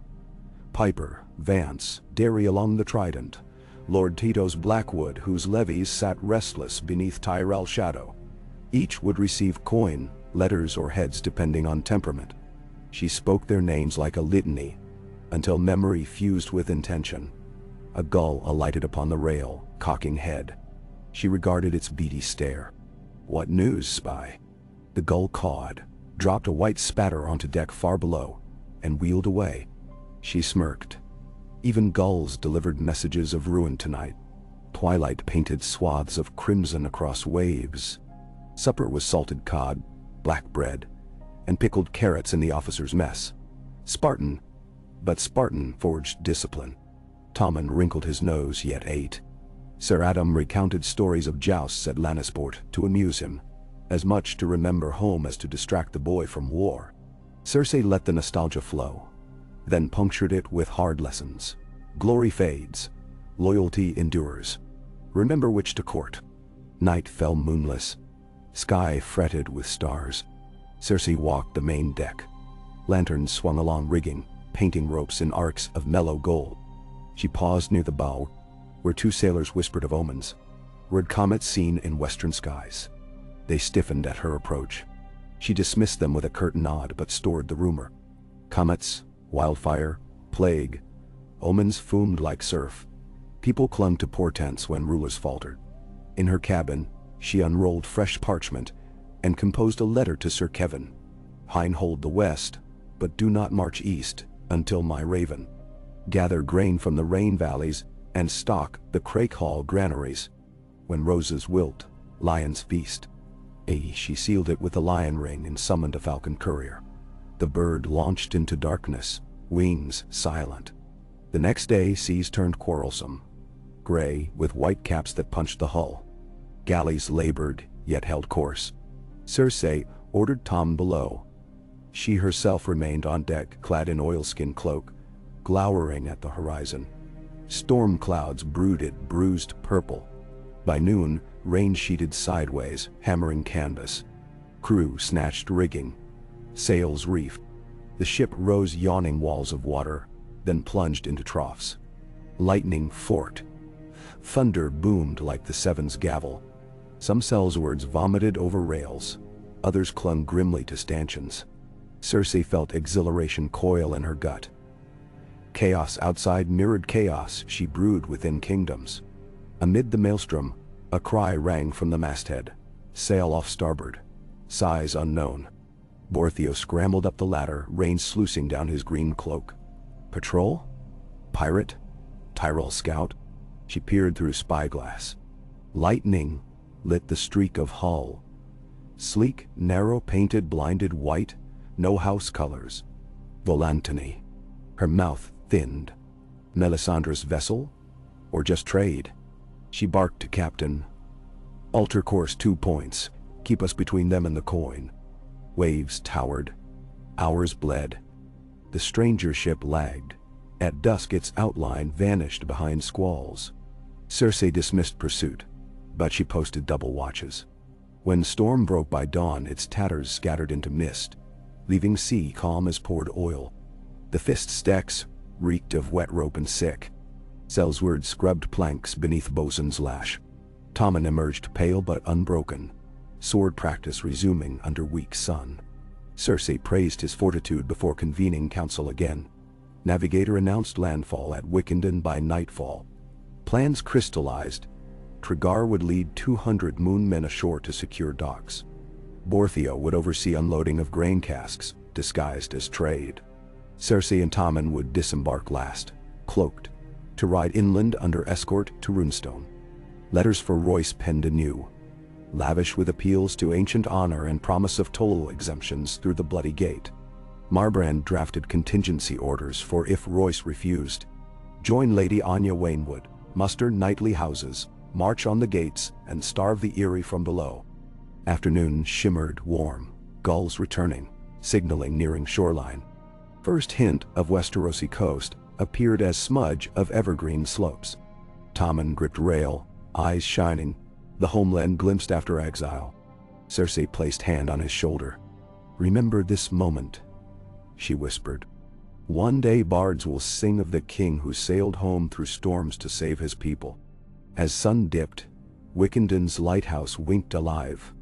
Piper, Vance, Derry along the Trident. Lord Tito's Blackwood, whose levies sat restless beneath Tyrell shadow. Each would receive coin, letters or heads depending on temperament. She spoke their names like a litany, until memory fused with intention. A gull alighted upon the rail, cocking head. She regarded its beady stare. What news, spy? The gull cawed, dropped a white spatter onto deck far below, and wheeled away. She smirked. Even gulls delivered messages of ruin tonight. Twilight painted swaths of crimson across waves. Supper was salted cod, black bread, and pickled carrots in the officers' mess. Spartan, but Spartan forged discipline. Tommen wrinkled his nose yet ate. Sir Adam recounted stories of jousts at Lannisport to amuse him, as much to remember home as to distract the boy from war. Cersei let the nostalgia flow, then punctured it with hard lessons. Glory fades, loyalty endures. Remember which to court. Night fell moonless. Sky fretted with stars. Cersei walked the main deck. Lanterns swung along rigging, painting ropes in arcs of mellow gold. She paused near the bow, where two sailors whispered of omens. Were comets seen in western skies? They stiffened at her approach. She dismissed them with a curt nod but stored the rumor. Comets, wildfire, plague, omens fumed like surf. People clung to portents when rulers faltered. In her cabin, she unrolled fresh parchment and composed a letter to Sir Kevin. Hein hold the west, but do not march east until my raven. Gather grain from the rain valleys and stock the Crake Hall granaries. When roses wilt, lions feast. She sealed it with a lion ring and summoned a falcon courier. The bird launched into darkness, wings silent. The next day seas turned quarrelsome, gray with white caps that punched the hull. Galleys labored, yet held course. Cersei ordered Tom below. She herself remained on deck, clad in oilskin cloak, glowering at the horizon. Storm clouds brooded, bruised purple. By noon, rain sheeted sideways, hammering canvas. Crew snatched rigging. Sails reefed. The ship rose yawning walls of water, then plunged into troughs. Lightning forked. Thunder boomed like the Seven's gavel. Some sellswards vomited over rails. Others clung grimly to stanchions. Cersei felt exhilaration coil in her gut. Chaos outside mirrored chaos she brewed within kingdoms. Amid the maelstrom, a cry rang from the masthead. Sail off starboard. Size unknown. Borthio scrambled up the ladder, rein sluicing down his green cloak. Patrol? Pirate? Tyrell scout? She peered through spyglass. Lightning lit the streak of hull. Sleek, narrow, painted, blinded white, no house colors. Volantini. Her mouth thinned. Melisandre's vessel? Or just trade? She barked to Captain. Alter course 2 points. Keep us between them and the coin. Waves towered. Hours bled. The stranger ship lagged. At dusk its outline vanished behind squalls. Cersei dismissed pursuit, but she posted double watches. When storm broke by dawn, its tatters scattered into mist, leaving sea calm as poured oil. The Fist's decks reeked of wet rope and sick. Sellsword scrubbed planks beneath bosun's lash. Tommen emerged pale but unbroken, sword practice resuming under weak sun. Cersei praised his fortitude before convening council again. Navigator announced landfall at Wickenden by nightfall. Plans crystallized. Tregar would lead 200 moon men ashore to secure docks. Borthio would oversee unloading of grain casks, disguised as trade. Cersei and Tommen would disembark last, cloaked, to ride inland under escort to Runestone. Letters for Royce penned anew, lavish with appeals to ancient honor and promise of toll exemptions through the Bloody Gate. Marbrand drafted contingency orders for if Royce refused. Join Lady Anya Waynwood, muster knightly houses, march on the gates, and starve the Eyrie from below. Afternoon shimmered warm, gulls returning, signaling nearing shoreline. First hint of Westerosi coast appeared as smudge of evergreen slopes. Tommen gripped rail, eyes shining, the homeland glimpsed after exile. Cersei placed hand on his shoulder. "Remember this moment," she whispered. "One day bards will sing of the king who sailed home through storms to save his people." As sun dipped, Wickendon's lighthouse winked alive,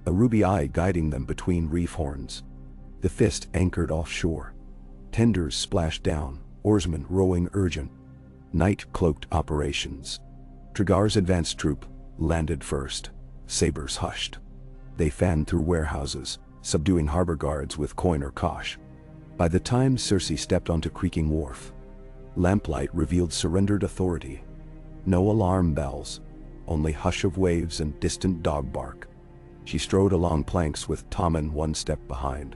a ruby eye guiding them between reef horns. The fist anchored offshore. Tenders splashed down, oarsmen rowing urgent. Night-cloaked operations. Trigger's advance troop landed first. Sabers hushed. They fanned through warehouses, subduing harbor guards with coin or cosh. By the time Cersei stepped onto creaking wharf, lamplight revealed surrendered authority. No alarm bells, only hush of waves and distant dog bark. She strode along planks with Tommen one step behind,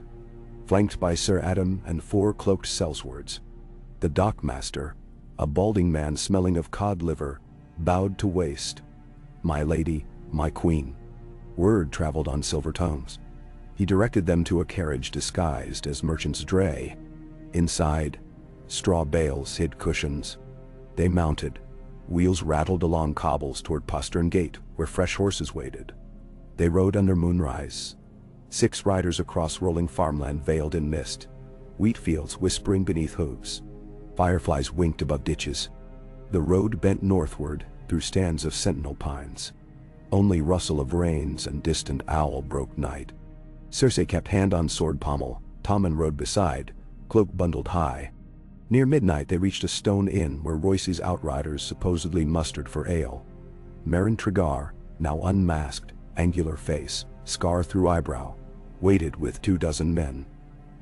flanked by Sir Adam and 4 cloaked sellswords. The dockmaster, a balding man smelling of cod liver, bowed to waist. "My lady, my queen." Word traveled on silver tongues. He directed them to a carriage disguised as merchant's dray. Inside, straw bales hid cushions. They mounted. Wheels rattled along cobbles toward Postern Gate, where fresh horses waited. They rode under moonrise. 6 riders across rolling farmland veiled in mist. Wheat fields whispering beneath hooves. Fireflies winked above ditches. The road bent northward through stands of sentinel pines. Only rustle of reins and distant owl broke night. Cersei kept hand on sword pommel. Tommen rode beside, cloak bundled high. Near midnight they reached a stone inn where Royce's outriders supposedly mustered for ale. Meryn Trigger, now unmasked, angular face, scar through eyebrow, waited with 24 men.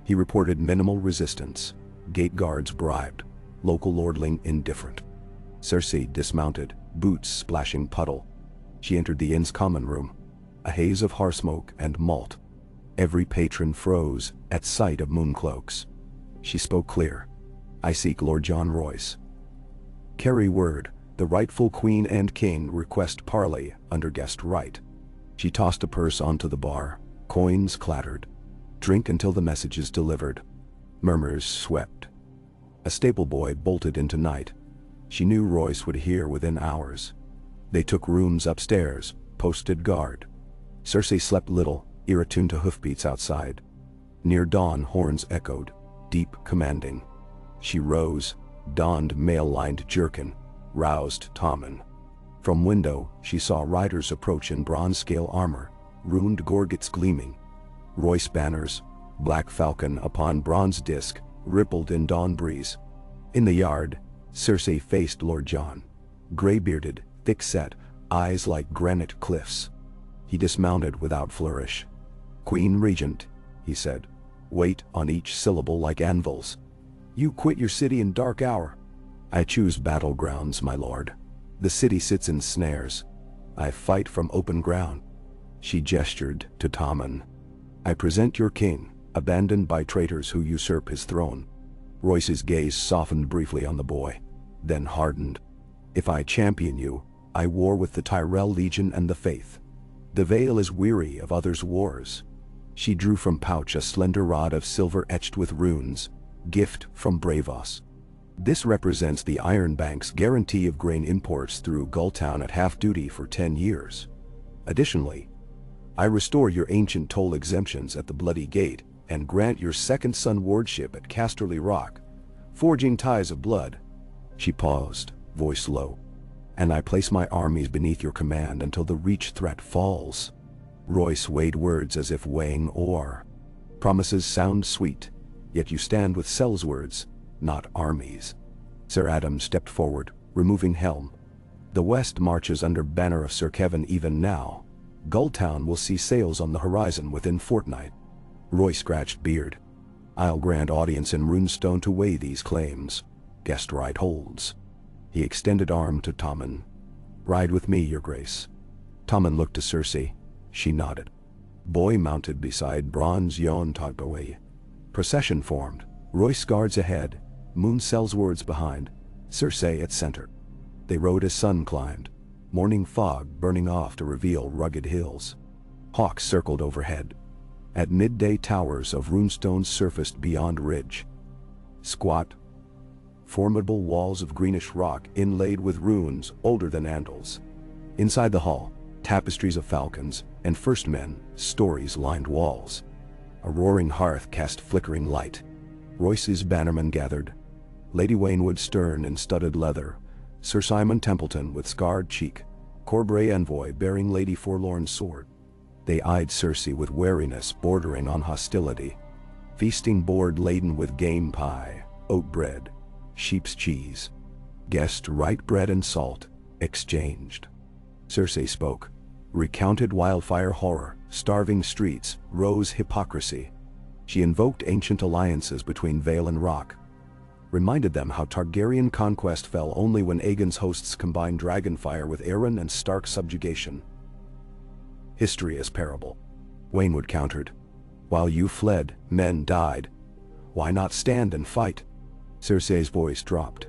He reported minimal resistance, gate guards bribed, local lordling indifferent. Cersei dismounted, boots splashing puddle. She entered the inn's common room, a haze of hearthsmoke and malt. Every patron froze at sight of mooncloaks. She spoke clear. "I seek Lord John Royce. Carry word, the rightful queen and king request parley under guest right." She tossed a purse onto the bar. Coins clattered. "Drink until the message is delivered." Murmurs swept. A stable boy bolted into night. She knew Royce would hear within hours. They took rooms upstairs, posted guard. Cersei slept little, ear attuned to hoofbeats outside. Near dawn horns echoed, deep commanding. She rose, donned mail-lined jerkin, roused Tommen. From window, she saw riders approach in bronze-scale armor, ruined gorgets gleaming. Royce banners, black falcon upon bronze disc, rippled in dawn breeze. In the yard, Cersei faced Lord John. Gray-bearded, thick-set, eyes like granite cliffs. He dismounted without flourish. "Queen Regent," he said, weight on each syllable like anvils. "You quit your city in dark hour." "I choose battlegrounds, my lord. The city sits in snares. I fight from open ground." She gestured to Tommen. "I present your king, abandoned by traitors who usurp his throne." Royce's gaze softened briefly on the boy, then hardened. "If I champion you, I war with the Tyrell Legion and the Faith. The Vale is weary of others' wars." She drew from pouch a slender rod of silver etched with runes, gift from Braavos. "This represents the Iron Bank's guarantee of grain imports through Gulltown at half duty for 10 years. Additionally, I restore your ancient toll exemptions at the Bloody Gate and grant your second son wardship at Casterly Rock, forging ties of blood." She paused, voice low. "And I place my armies beneath your command until the Reach threat falls." Royce weighed words as if weighing ore. "Promises sound sweet, yet you stand with sellswords, not armies." Sir Adam stepped forward, removing helm. "The West marches under banner of Sir Kevin even now. Gulltown will see sails on the horizon within fortnight." Roy scratched beard. "I'll grant audience in Runestone to weigh these claims. Guest right holds." He extended arm to Tommen. "Ride with me, your grace." Tommen looked to Cersei. She nodded. Boy mounted beside bronze Yon Togaway. Procession formed. Royce guards ahead, Moon sellswords behind, Cersei at center. They rode as sun climbed, morning fog burning off to reveal rugged hills. Hawks circled overhead. At midday, towers of runestone surfaced beyond ridge. Squat, formidable walls of greenish rock inlaid with runes older than Andal's. Inside the hall, tapestries of falcons and first men, stories lined walls. A roaring hearth cast flickering light. Royce's bannermen gathered. Lady Waynwood stern in studded leather, Sir Simon Templeton with scarred cheek, Corbray envoy bearing Lady Forlorn's sword. They eyed Cersei with wariness bordering on hostility. Feasting board laden with game pie, oat bread, sheep's cheese. Guessed right bread and salt, exchanged. Cersei spoke, recounted wildfire horror, starving streets, rose hypocrisy. She invoked ancient alliances between Vale and Rock, reminded them how Targaryen conquest fell only when Aegon's hosts combined dragonfire with Aeron and Stark subjugation. History is parable, Waynwood countered. While you fled, men died. Why not stand and fight? Cersei's voice dropped.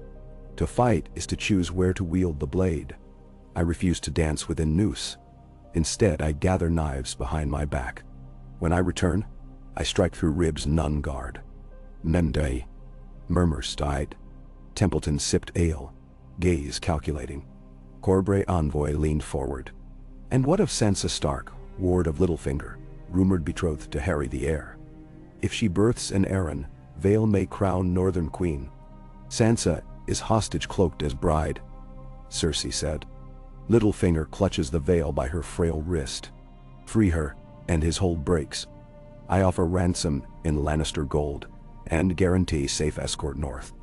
To fight is to choose where to wield the blade. I refuse to dance within noose. Instead, I gather knives behind my back. When I return, I strike through ribs none guard. Mende. Murmurs died. Templeton sipped ale, gaze calculating. Corbray envoy leaned forward. And what of Sansa Stark, ward of Littlefinger, rumored betrothed to Harry the heir? If she births an Aeron, Vale may crown Northern Queen. Sansa is hostage cloaked as bride, Cersei said. Littlefinger clutches the veil by her frail wrist. Free her, and his hold breaks. I offer ransom in Lannister gold, and guarantee safe escort north.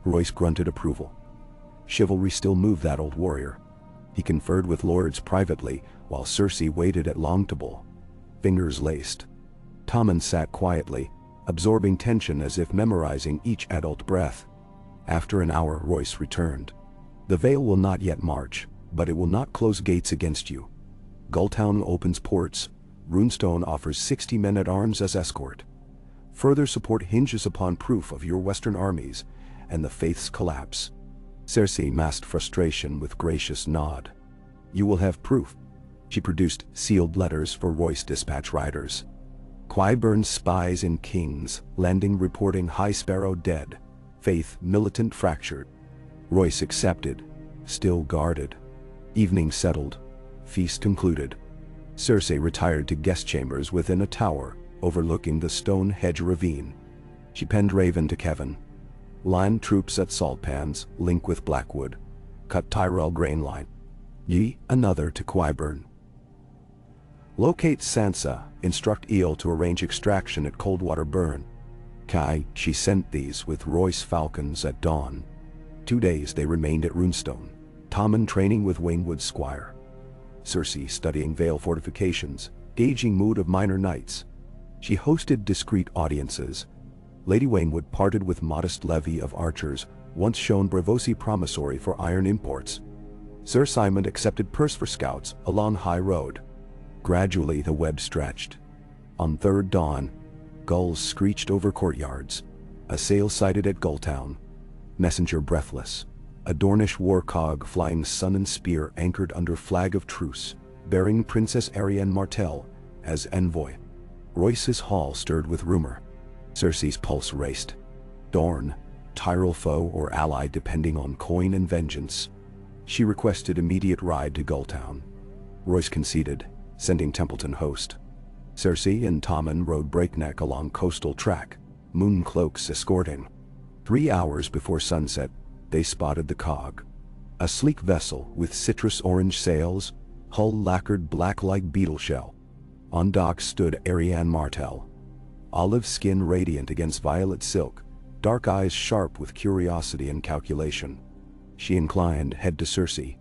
Royce grunted approval. Chivalry still moved that old warrior. He conferred with lords privately, while Cersei waited at Longtable, fingers laced. Tommen sat quietly, absorbing tension as if memorizing each adult breath. After an hour, Royce returned. The Vale will not yet march, but it will not close gates against you. Gulltown opens ports. Runestone offers 60 men-at-arms as escort. Further support hinges upon proof of your western armies and the faith's collapse. Cersei masked frustration with gracious nod. You will have proof. She produced sealed letters for Royce dispatch riders. Qyburn spies in Kings Landing reporting High Sparrow dead. Faith militant fractured. Royce accepted, still guarded. Evening settled. Feast concluded. Cersei retired to guest chambers within a tower overlooking the Stone Hedge ravine. She penned Raven to Kevin. Line troops at Saltpans, link with Blackwood. Cut Tyrell grain line. Ye, another to Qyburn. Locate Sansa, instruct Eel to arrange extraction at Coldwater Burn. Kai, she sent these with Royce falcons at dawn. 2 days they remained at Runestone, Tommen training with Waynwood's squire. Cersei studying Vale fortifications, gauging mood of minor knights. She hosted discreet audiences. Lady Waynwood parted with modest levy of archers, once shown Braavosi promissory for iron imports. Sir Simon accepted purse for scouts along High Road. Gradually the web stretched. On third dawn, gulls screeched over courtyards. A sail sighted at Gulltown. Messenger breathless. A Dornish warcog flying sun and spear anchored under flag of truce, bearing Princess Arianne Martell as envoy. Royce's hall stirred with rumor. Cersei's pulse raced. Dorne, Tyrell foe or ally depending on coin and vengeance. She requested immediate ride to Gulltown. Royce conceded, sending Templeton host. Cersei and Tommen rode breakneck along coastal track, moon cloaks escorting. 3 hours before sunset, they spotted the cog. A sleek vessel with citrus orange sails, hull lacquered black like beetle shell. On dock stood Arianne Martell. Olive skin radiant against violet silk, dark eyes sharp with curiosity and calculation. She inclined, head to Cersei.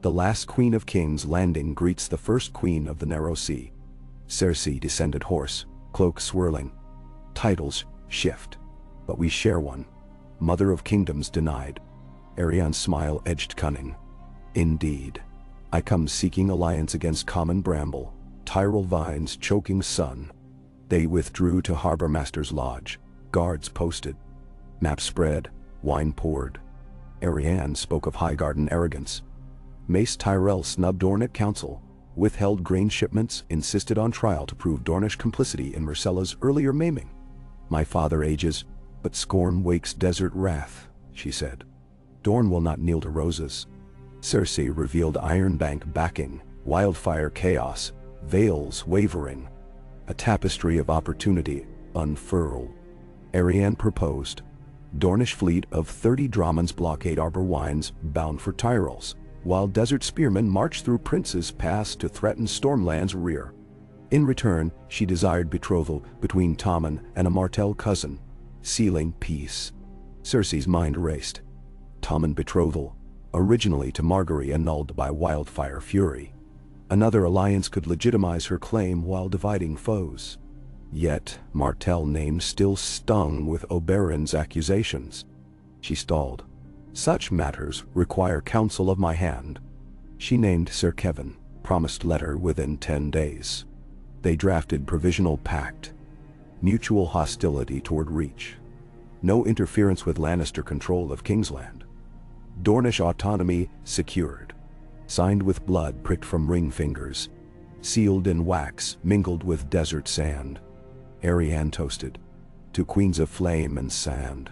The last Queen of Kings landing greets the first Queen of the Narrow Sea. Cersei descended horse, cloak swirling. Titles shift, but we share one. Mother of Kingdoms denied. Arianne's smile edged cunning. Indeed. I come seeking alliance against common bramble, Tyrell vines choking sun. They withdrew to Harbormaster's lodge, guards posted. Map spread, wine poured. Arianne spoke of Highgarden arrogance. Mace Tyrell snubbed Dorne at council, withheld grain shipments, insisted on trial to prove Dornish complicity in Myrcella's earlier maiming. "My father ages, but scorn wakes desert wrath," she said. "Dorne will not kneel to roses." Cersei revealed Ironbank backing, wildfire chaos, veils wavering. A tapestry of opportunity unfurled. Arianne proposed. Dornish fleet of 30 Dromans blockade Arbor Wines bound for Tyrells, while desert spearmen marched through Prince's Pass to threaten Stormland's rear. In return, she desired betrothal between Tommen and a Martell cousin, sealing peace. Cersei's mind raced. Tommen betrothal, originally to Margaery annulled by wildfire fury. Another alliance could legitimize her claim while dividing foes. Yet, Martell name still stung with Oberyn's accusations. She stalled. "Such matters require counsel of my hand." She named Sir Kevan, promised letter within 10 days. They drafted provisional pact. Mutual hostility toward Reach. No interference with Lannister control of Kingsland. Dornish autonomy secured. Signed with blood pricked from ring fingers. Sealed in wax mingled with desert sand. Arianne toasted. To queens of flame and sand.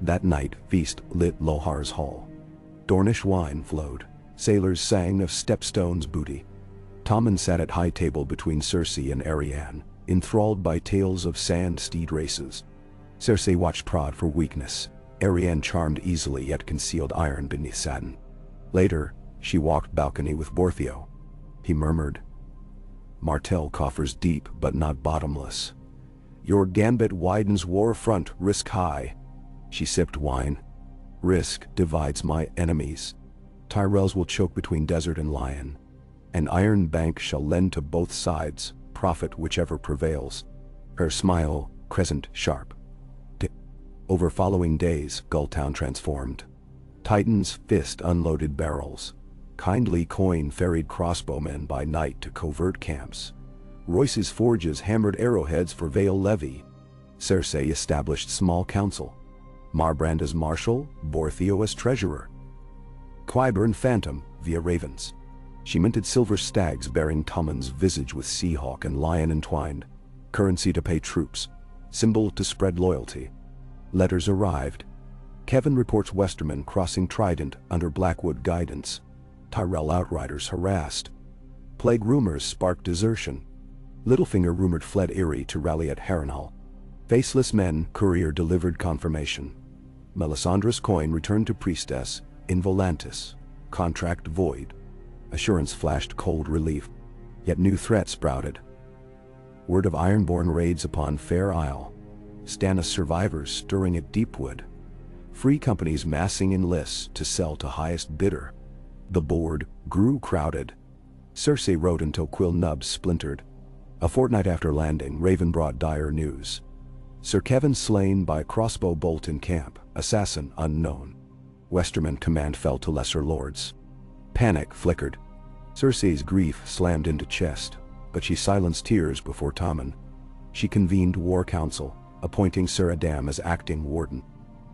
That night feast lit Lohar's hall. Dornish wine flowed. Sailors sang of Stepstone's booty. Tommen sat at high table between Cersei and Arianne, enthralled by tales of sand steed races. Cersei watched prod for weakness. Arianne charmed easily yet concealed iron beneath satin. Later, she walked balcony with Borthio. He murmured, "Martell coffers deep but not bottomless. Your gambit widens war front, risk high." She sipped wine. "Risk divides my enemies. Tyrells will choke between desert and lion. An iron bank shall lend to both sides, profit whichever prevails." Her smile, crescent sharp. Over following days, Gulltown transformed. Titan's fist unloaded barrels. Kindly coin ferried crossbowmen by night to covert camps. Royce's forges hammered arrowheads for Vale Levy. Cersei established small council. Marbrand as marshal, Borthio as treasurer. Qyburn phantom via ravens. She minted silver stags bearing Tommen's visage with seahawk and lion entwined. Currency to pay troops. Symbol to spread loyalty. Letters arrived. Kevan reports Westermen crossing Trident under Blackwood guidance. Tyrell outriders harassed. Plague rumors sparked desertion. Littlefinger rumored fled Eyrie to rally at Harrenhal. Faceless men, courier delivered confirmation. Melisandre's coin returned to priestess, in Volantis. Contract void. Assurance flashed cold relief. Yet new threats sprouted. Word of Ironborn raids upon Fair Isle. Stannis survivors stirring at Deepwood. Free companies massing in lists to sell to highest bidder. The board grew crowded. Cersei wrote until quill nubs splintered. A fortnight after landing, Raven brought dire news. Sir Kevan slain by crossbow bolt in camp, assassin unknown. Westerman command fell to lesser lords. Panic flickered. Cersei's grief slammed into chest, but she silenced tears before Tommen. She convened war council, appointing Sir Adam as acting warden.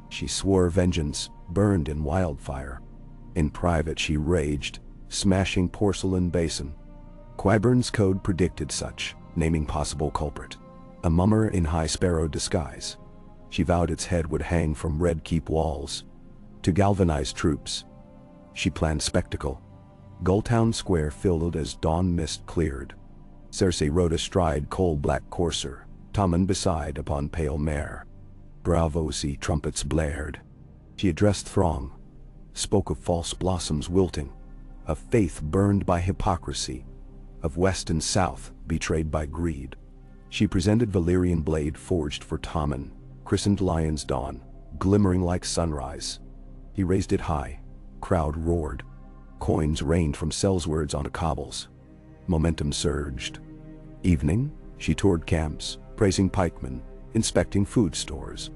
She swore vengeance, burned in wildfire. In private she raged, smashing porcelain basin. Qyburn's code predicted such, naming possible culprit. A mummer in High Sparrow disguise. She vowed its head would hang from Red Keep walls. To galvanize troops. She planned spectacle. Gulltown Square filled as dawn mist cleared. Cersei rode astride coal-black courser, Tommen beside upon pale mare. Braavos trumpets blared. She addressed throng. Spoke of false blossoms wilting. Of faith burned by hypocrisy. Of West and South betrayed by greed. She presented Valyrian blade forged for Tommen, christened Lion's Dawn, glimmering like sunrise. He raised it high. Crowd roared. Coins rained from sellswards onto cobbles. Momentum surged. Evening, she toured camps, praising pikemen, inspecting food stores.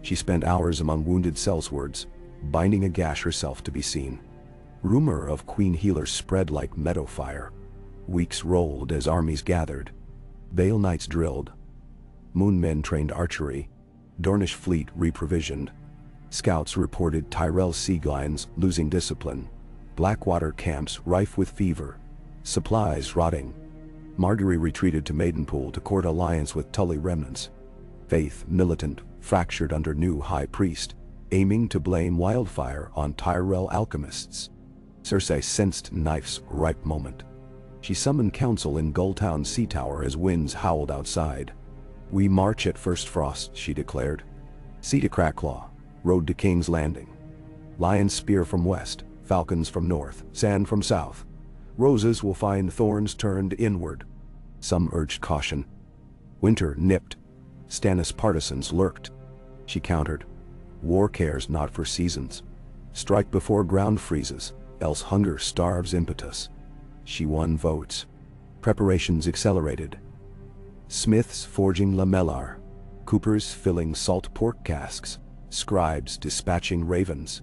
She spent hours among wounded sellswards, binding a gash herself to be seen. Rumor of Queen Healers spread like meadow fire. Weeks rolled as armies gathered. Vale Knights drilled. Moonmen trained archery. Dornish fleet reprovisioned. Scouts reported Tyrell sea lions losing discipline. Blackwater camps rife with fever. supplies rotting. Margaery retreated to Maidenpool to court alliance with Tully remnants. Faith militant, fractured under new high priest, aiming to blame wildfire on Tyrell alchemists. Cersei sensed Knife's ripe moment. She summoned council in Gulltown Sea Tower as winds howled outside. "We march at first frost," she declared. Sea to Cracklaw, road to King's Landing. Lion's spear from west, falcons from north, sand from south. Roses will find thorns turned inward. Some urged caution. Winter nipped. Stannis partisans lurked. She countered. War cares not for seasons. Strike before ground freezes, else hunger starves impetus. She won votes. Preparations accelerated. Smiths forging lamellar, coopers filling salt pork casks, scribes dispatching ravens.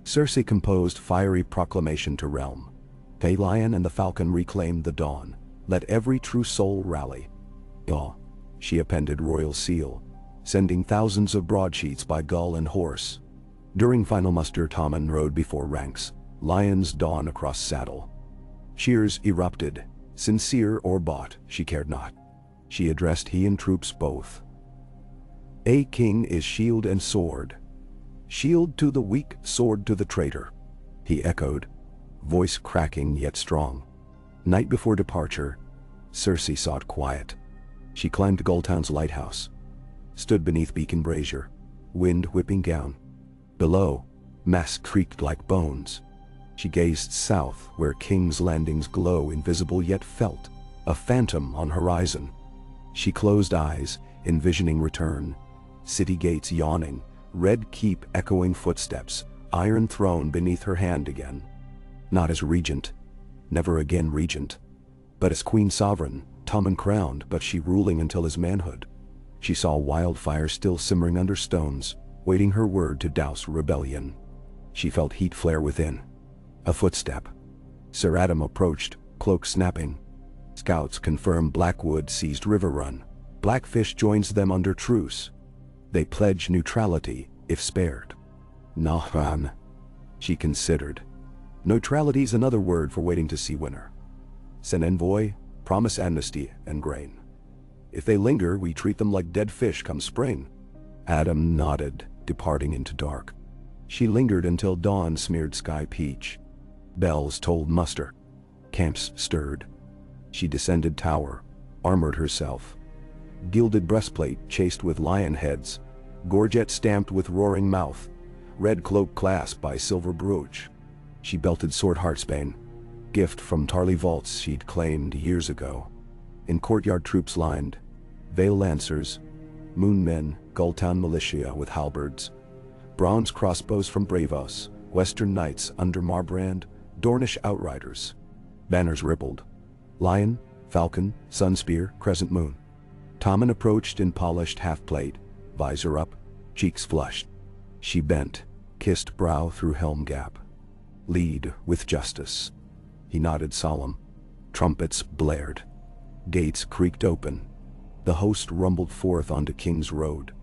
Cersei composed fiery proclamation to realm. Lion and the Falcon reclaimed the dawn. Let every true soul rally. She appended royal seal, sending thousands of broadsheets by gull and horse. During final muster, Tommen rode before ranks, Lion's dawn across saddle. Cheers erupted, sincere or bought, she cared not. She addressed he and troops both. A king is shield and sword. Shield to the weak, sword to the traitor, he echoed, voice cracking yet strong. Night before departure, Cersei sought quiet. She climbed Gulltown's lighthouse, stood beneath beacon brazier, wind whipping down. Below, masts creaked like bones. She gazed south where King's Landing's glow invisible yet felt, a phantom on horizon. She closed eyes, envisioning return. City gates yawning, red keep echoing footsteps, iron throne beneath her hand again. Not as regent, never again regent, but as queen sovereign, Tommen crowned, but she ruling until his manhood. She saw wildfire still simmering under stones, waiting her word to douse rebellion. She felt heat flare within. A footstep. Sir Adam approached, cloak snapping. Scouts confirm Blackwood seized River Run. Blackfish joins them under truce. They pledge neutrality, if spared. Nahran, she considered. Neutrality's another word for waiting to see winter. Send envoy, promise amnesty and grain. If they linger, we treat them like dead fish come spring. Adam nodded, departing into dark. She lingered until dawn smeared sky peach. Bells tolled muster. Camps stirred. She descended tower, armored herself. Gilded breastplate chased with lion heads, gorget stamped with roaring mouth, red cloak clasped by silver brooch. She belted sword Heartsbane, gift from Tarly vaults she'd claimed years ago. In courtyard troops lined, Vale Lancers, Moonmen, Gulltown militia with halberds, bronze crossbows from Braavos, Western Knights under Marbrand, Dornish outriders. Banners rippled. Lion, Falcon, Sunspear, Crescent Moon. Tommen approached in polished half-plate, visor up, cheeks flushed. She bent, kissed brow through helm gap. Lead with justice. He nodded solemn. Trumpets blared. Gates creaked open. The host rumbled forth onto King's Road.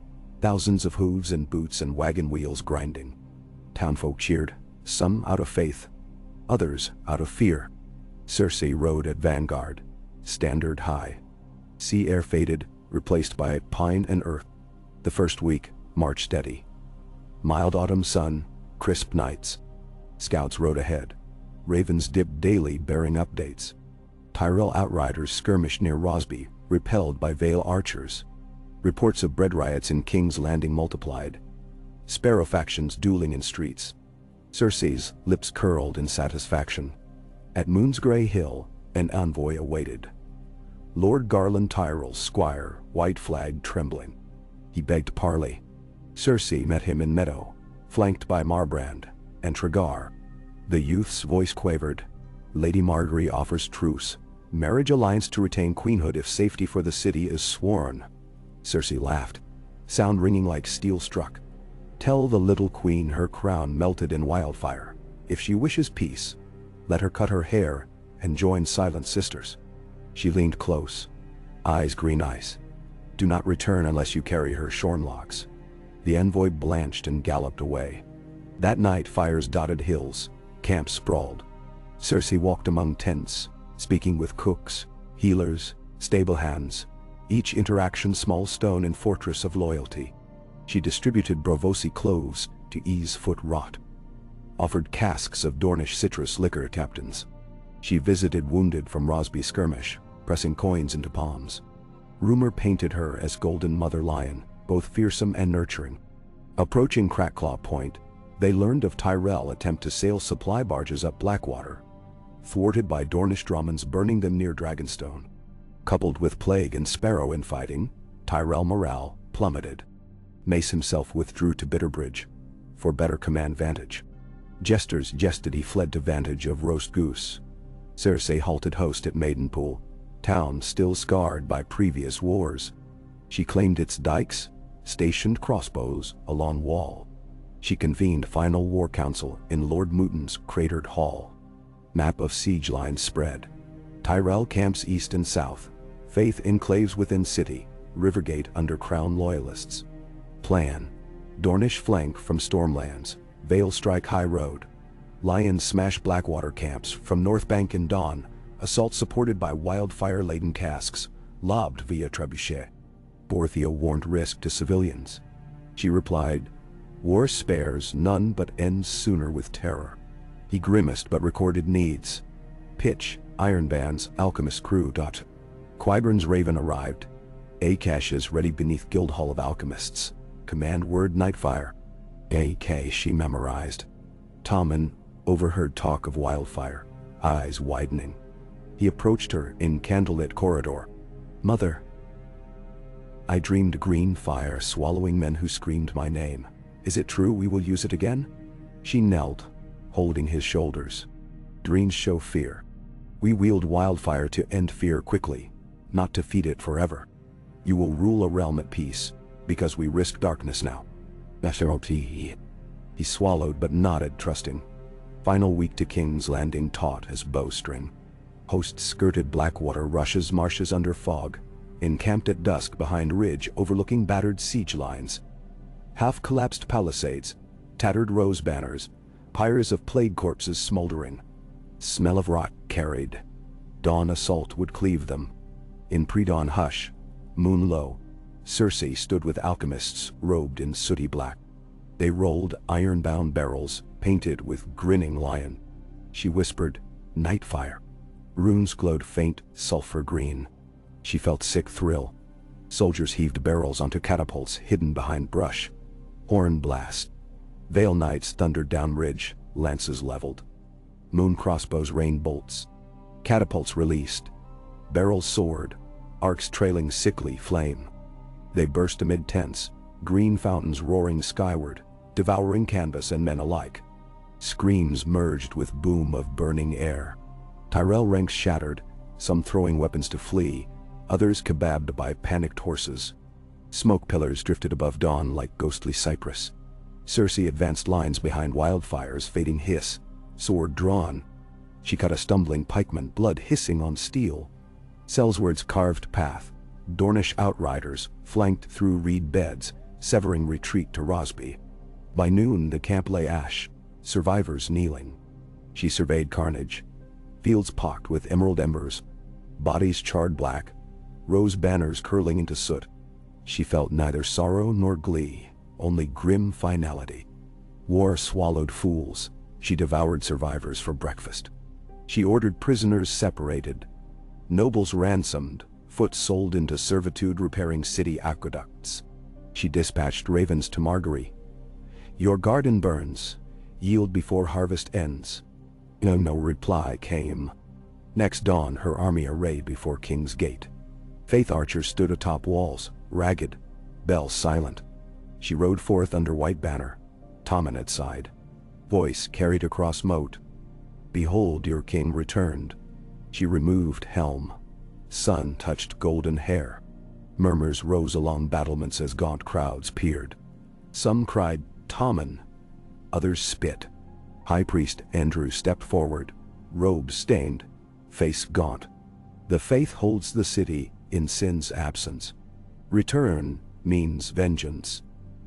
Thousands of hooves and boots and wagon wheels grinding. Townfolk cheered, some out of faith, others out of fear. Cersei rode at vanguard, standard high. Sea air faded, replaced by pine and earth. The first week, march steady. Mild autumn sun, crisp nights. Scouts rode ahead. Ravens dipped daily bearing updates. Tyrell outriders skirmished near Rosby, repelled by Vale archers. Reports of bread riots in King's Landing multiplied. Sparrow factions dueling in streets. Cersei's lips curled in satisfaction. At Moonsgrey Hill, an envoy awaited. Lord Garland Tyrell's squire, white flag trembling. He begged parley. Cersei met him in meadow, flanked by Marbrand and Tregar. The youth's voice quavered. Lady Margaery offers truce. Marriage alliance to retain queenhood if safety for the city is sworn. Cersei laughed, sound ringing like steel struck. Tell the little queen her crown melted in wildfire. If she wishes peace, let her cut her hair and join silent sisters. She leaned close, eyes green ice. Do not return unless you carry her shorn locks. The envoy blanched and galloped away. That night fires dotted hills, camps sprawled. Cersei walked among tents, speaking with cooks, healers, stable hands, each interaction small stone in fortress of loyalty. She distributed Braavosi cloves to ease foot rot, offered casks of Dornish citrus liquor captains. She visited wounded from Rosby skirmish, pressing coins into palms. Rumor painted her as Golden Mother Lion, both fearsome and nurturing. Approaching Crackclaw Point, they learned of Tyrell attempt to sail supply barges up Blackwater, thwarted by Dornish Dromans burning them near Dragonstone. Coupled with plague and sparrow infighting, Tyrell morale plummeted. Mace himself withdrew to Bitterbridge for better command vantage. Jesters jested he fled to vantage of Roast Goose. Cersei halted host at Maidenpool, town still scarred by previous wars. She claimed its dikes, stationed crossbows along wall. She convened final war council in Lord Mooton's cratered hall. Map of siege lines spread. Tyrell camps east and south. Faith enclaves within city. Rivergate under crown loyalists. Plan. Dornish flank from Stormlands. Vale strike High Road. Lions smash Blackwater camps from North Bank and Dawn. Assault supported by wildfire-laden casks, lobbed via trebuchet. Borthia warned risk to civilians. She replied, "War spares none but ends sooner with terror." He grimaced but recorded needs. Pitch, iron bands, alchemist crew. Qyburn's Raven arrived. A caches ready beneath Guildhall of Alchemists. Command word Nightfire. AK she memorized. Tommen overheard talk of wildfire, eyes widening. He approached her in candlelit corridor. "Mother, I dreamed green fire swallowing men who screamed my name. Is it true we will use it again?" She knelt, holding his shoulders. "Dreams show fear. We wield wildfire to end fear quickly, not to feed it forever. You will rule a realm at peace, because we risk darkness now." He swallowed but nodded, trusting. Final week to King's Landing taut as bowstring. Host skirted Blackwater rushes marshes under fog, encamped at dusk behind ridge overlooking battered siege lines. Half-collapsed palisades, tattered rose banners, pyres of plague corpses smoldering. Smell of rot carried. Dawn assault would cleave them. In pre-dawn hush, moon low, Cersei stood with alchemists robed in sooty black. They rolled iron-bound barrels, painted with grinning lion. She whispered, "Nightfire." Runes glowed faint, sulfur green. She felt sick thrill. Soldiers heaved barrels onto catapults hidden behind brush. Horn blast. Vale knights thundered down ridge, lances leveled. Moon crossbows rained bolts. Catapults released. Barrels soared, arcs trailing sickly flame. They burst amid tents, green fountains roaring skyward, devouring canvas and men alike. Screams merged with boom of burning air. Tyrell ranks shattered, some throwing weapons to flee, others kebabbed by panicked horses. Smoke pillars drifted above dawn like ghostly cypress. Cersei advanced lines behind wildfire's fading hiss, sword drawn. She cut a stumbling pikeman, blood hissing on steel. Sellsword's carved path, Dornish outriders flanked through reed beds, severing retreat to Rosby. By noon the camp lay ash, survivors kneeling. She surveyed carnage. Fields pocked with emerald embers, bodies charred black, rose banners curling into soot. She felt neither sorrow nor glee, only grim finality. War swallowed fools. She devoured survivors for breakfast. She ordered prisoners separated, nobles ransomed, foot sold into servitude repairing city aqueducts. She dispatched ravens to Margery. "Your garden burns. Yield before harvest ends." No reply came. Next dawn her army arrayed before King's Gate. Faith archers stood atop walls, ragged, bells silent. She rode forth under white banner, Tommen at side. Voice carried across moat. "Behold, your king returned." She removed helm. Sun touched golden hair. Murmurs rose along battlements as gaunt crowds peered. Some cried, "Tommen," others spit. High Priest Andrew stepped forward, robe stained, face gaunt. "The faith holds the city in sin's absence. Return means vengeance.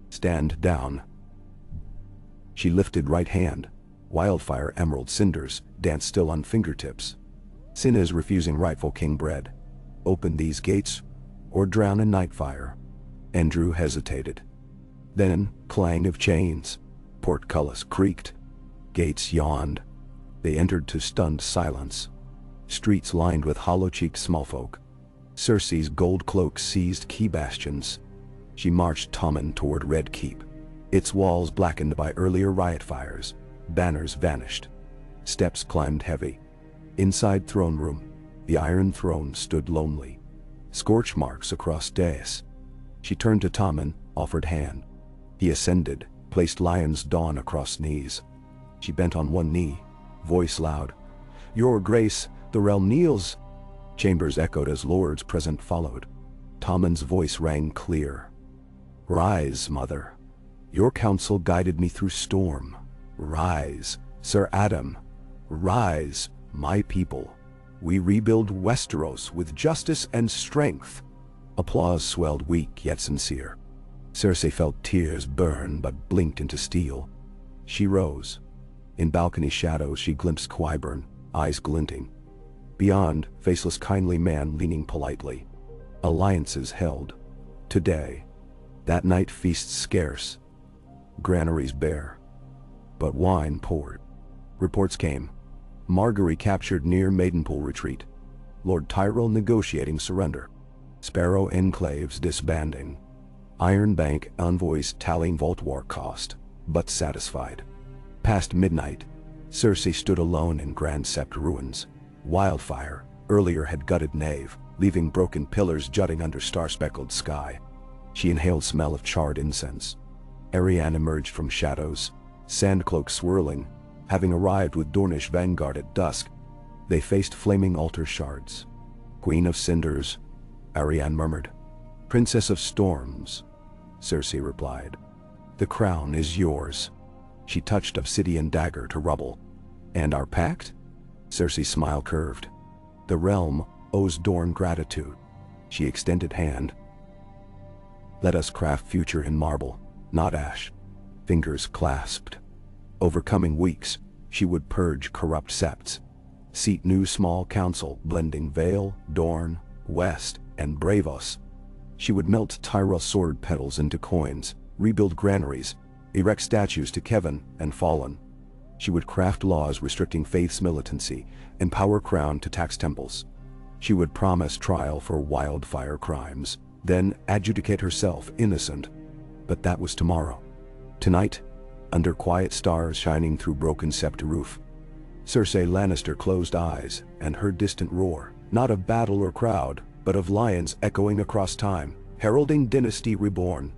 Stand down." She lifted right hand. Wildfire emerald cinders danced still on fingertips. Sin is refusing rightful king bread. Open these gates, or drown in night fire. Andrew hesitated. Then, clang of chains. Portcullis creaked. Gates yawned. They entered to stunned silence. Streets lined with hollow-cheeked smallfolk. Cersei's gold cloak seized key bastions. She marched Tommen toward Red Keep. Its walls blackened by earlier riot fires. Banners vanished. Steps climbed heavy. Inside throne room, the Iron Throne stood lonely. Scorch marks across dais. She turned to Tommen, offered hand. He ascended, placed Lion's Dawn across knees. She bent on one knee, voice loud. "Your Grace, the realm kneels." Chambers echoed as lords present followed. Tommen's voice rang clear. "Rise, mother. Your counsel guided me through storm. Rise, Sir Adam. Rise, my people. We rebuild Westeros with justice and strength." Applause swelled weak yet sincere. Cersei felt tears burn but blinked into steel. She rose. In balcony shadows she glimpsed Qyburn, eyes glinting. Beyond, faceless kindly man leaning politely. Alliances held. Today. That night feasts scarce. Granaries bare. But wine poured. Reports came. Margaery captured near Maidenpool Retreat. Lord Tyrell negotiating surrender. Sparrow enclaves disbanding. Ironbank envoys tallying vault war cost, but satisfied. Past midnight, Cersei stood alone in Grand Sept ruins. Wildfire earlier had gutted nave, leaving broken pillars jutting under star-speckled sky. She inhaled smell of charred incense. Arianne emerged from shadows, sandcloak swirling. Having arrived with Dornish vanguard at dusk, they faced flaming altar shards. "Queen of Cinders," Arianne murmured. "Princess of Storms," Cersei replied. "The crown is yours." She touched obsidian dagger to rubble. "And our pact?" Cersei's smile curved. "The realm owes Dorne gratitude." She extended hand. "Let us craft future in marble, not ash." Fingers clasped. Over coming weeks, she would purge corrupt septs. Seat new small council blending Vale, Dorne, West, and Braavos. She would melt Tyrell sword petals into coins, rebuild granaries, erect statues to Kevin and Fallen. She would craft laws restricting faith's militancy, empower crown to tax temples. She would promise trial for wildfire crimes, then adjudicate herself innocent. But that was tomorrow. Tonight, under quiet stars shining through broken sept roof, Cersei Lannister closed eyes and heard distant roar, not of battle or crowd, but of lions echoing across time, heralding dynasty reborn.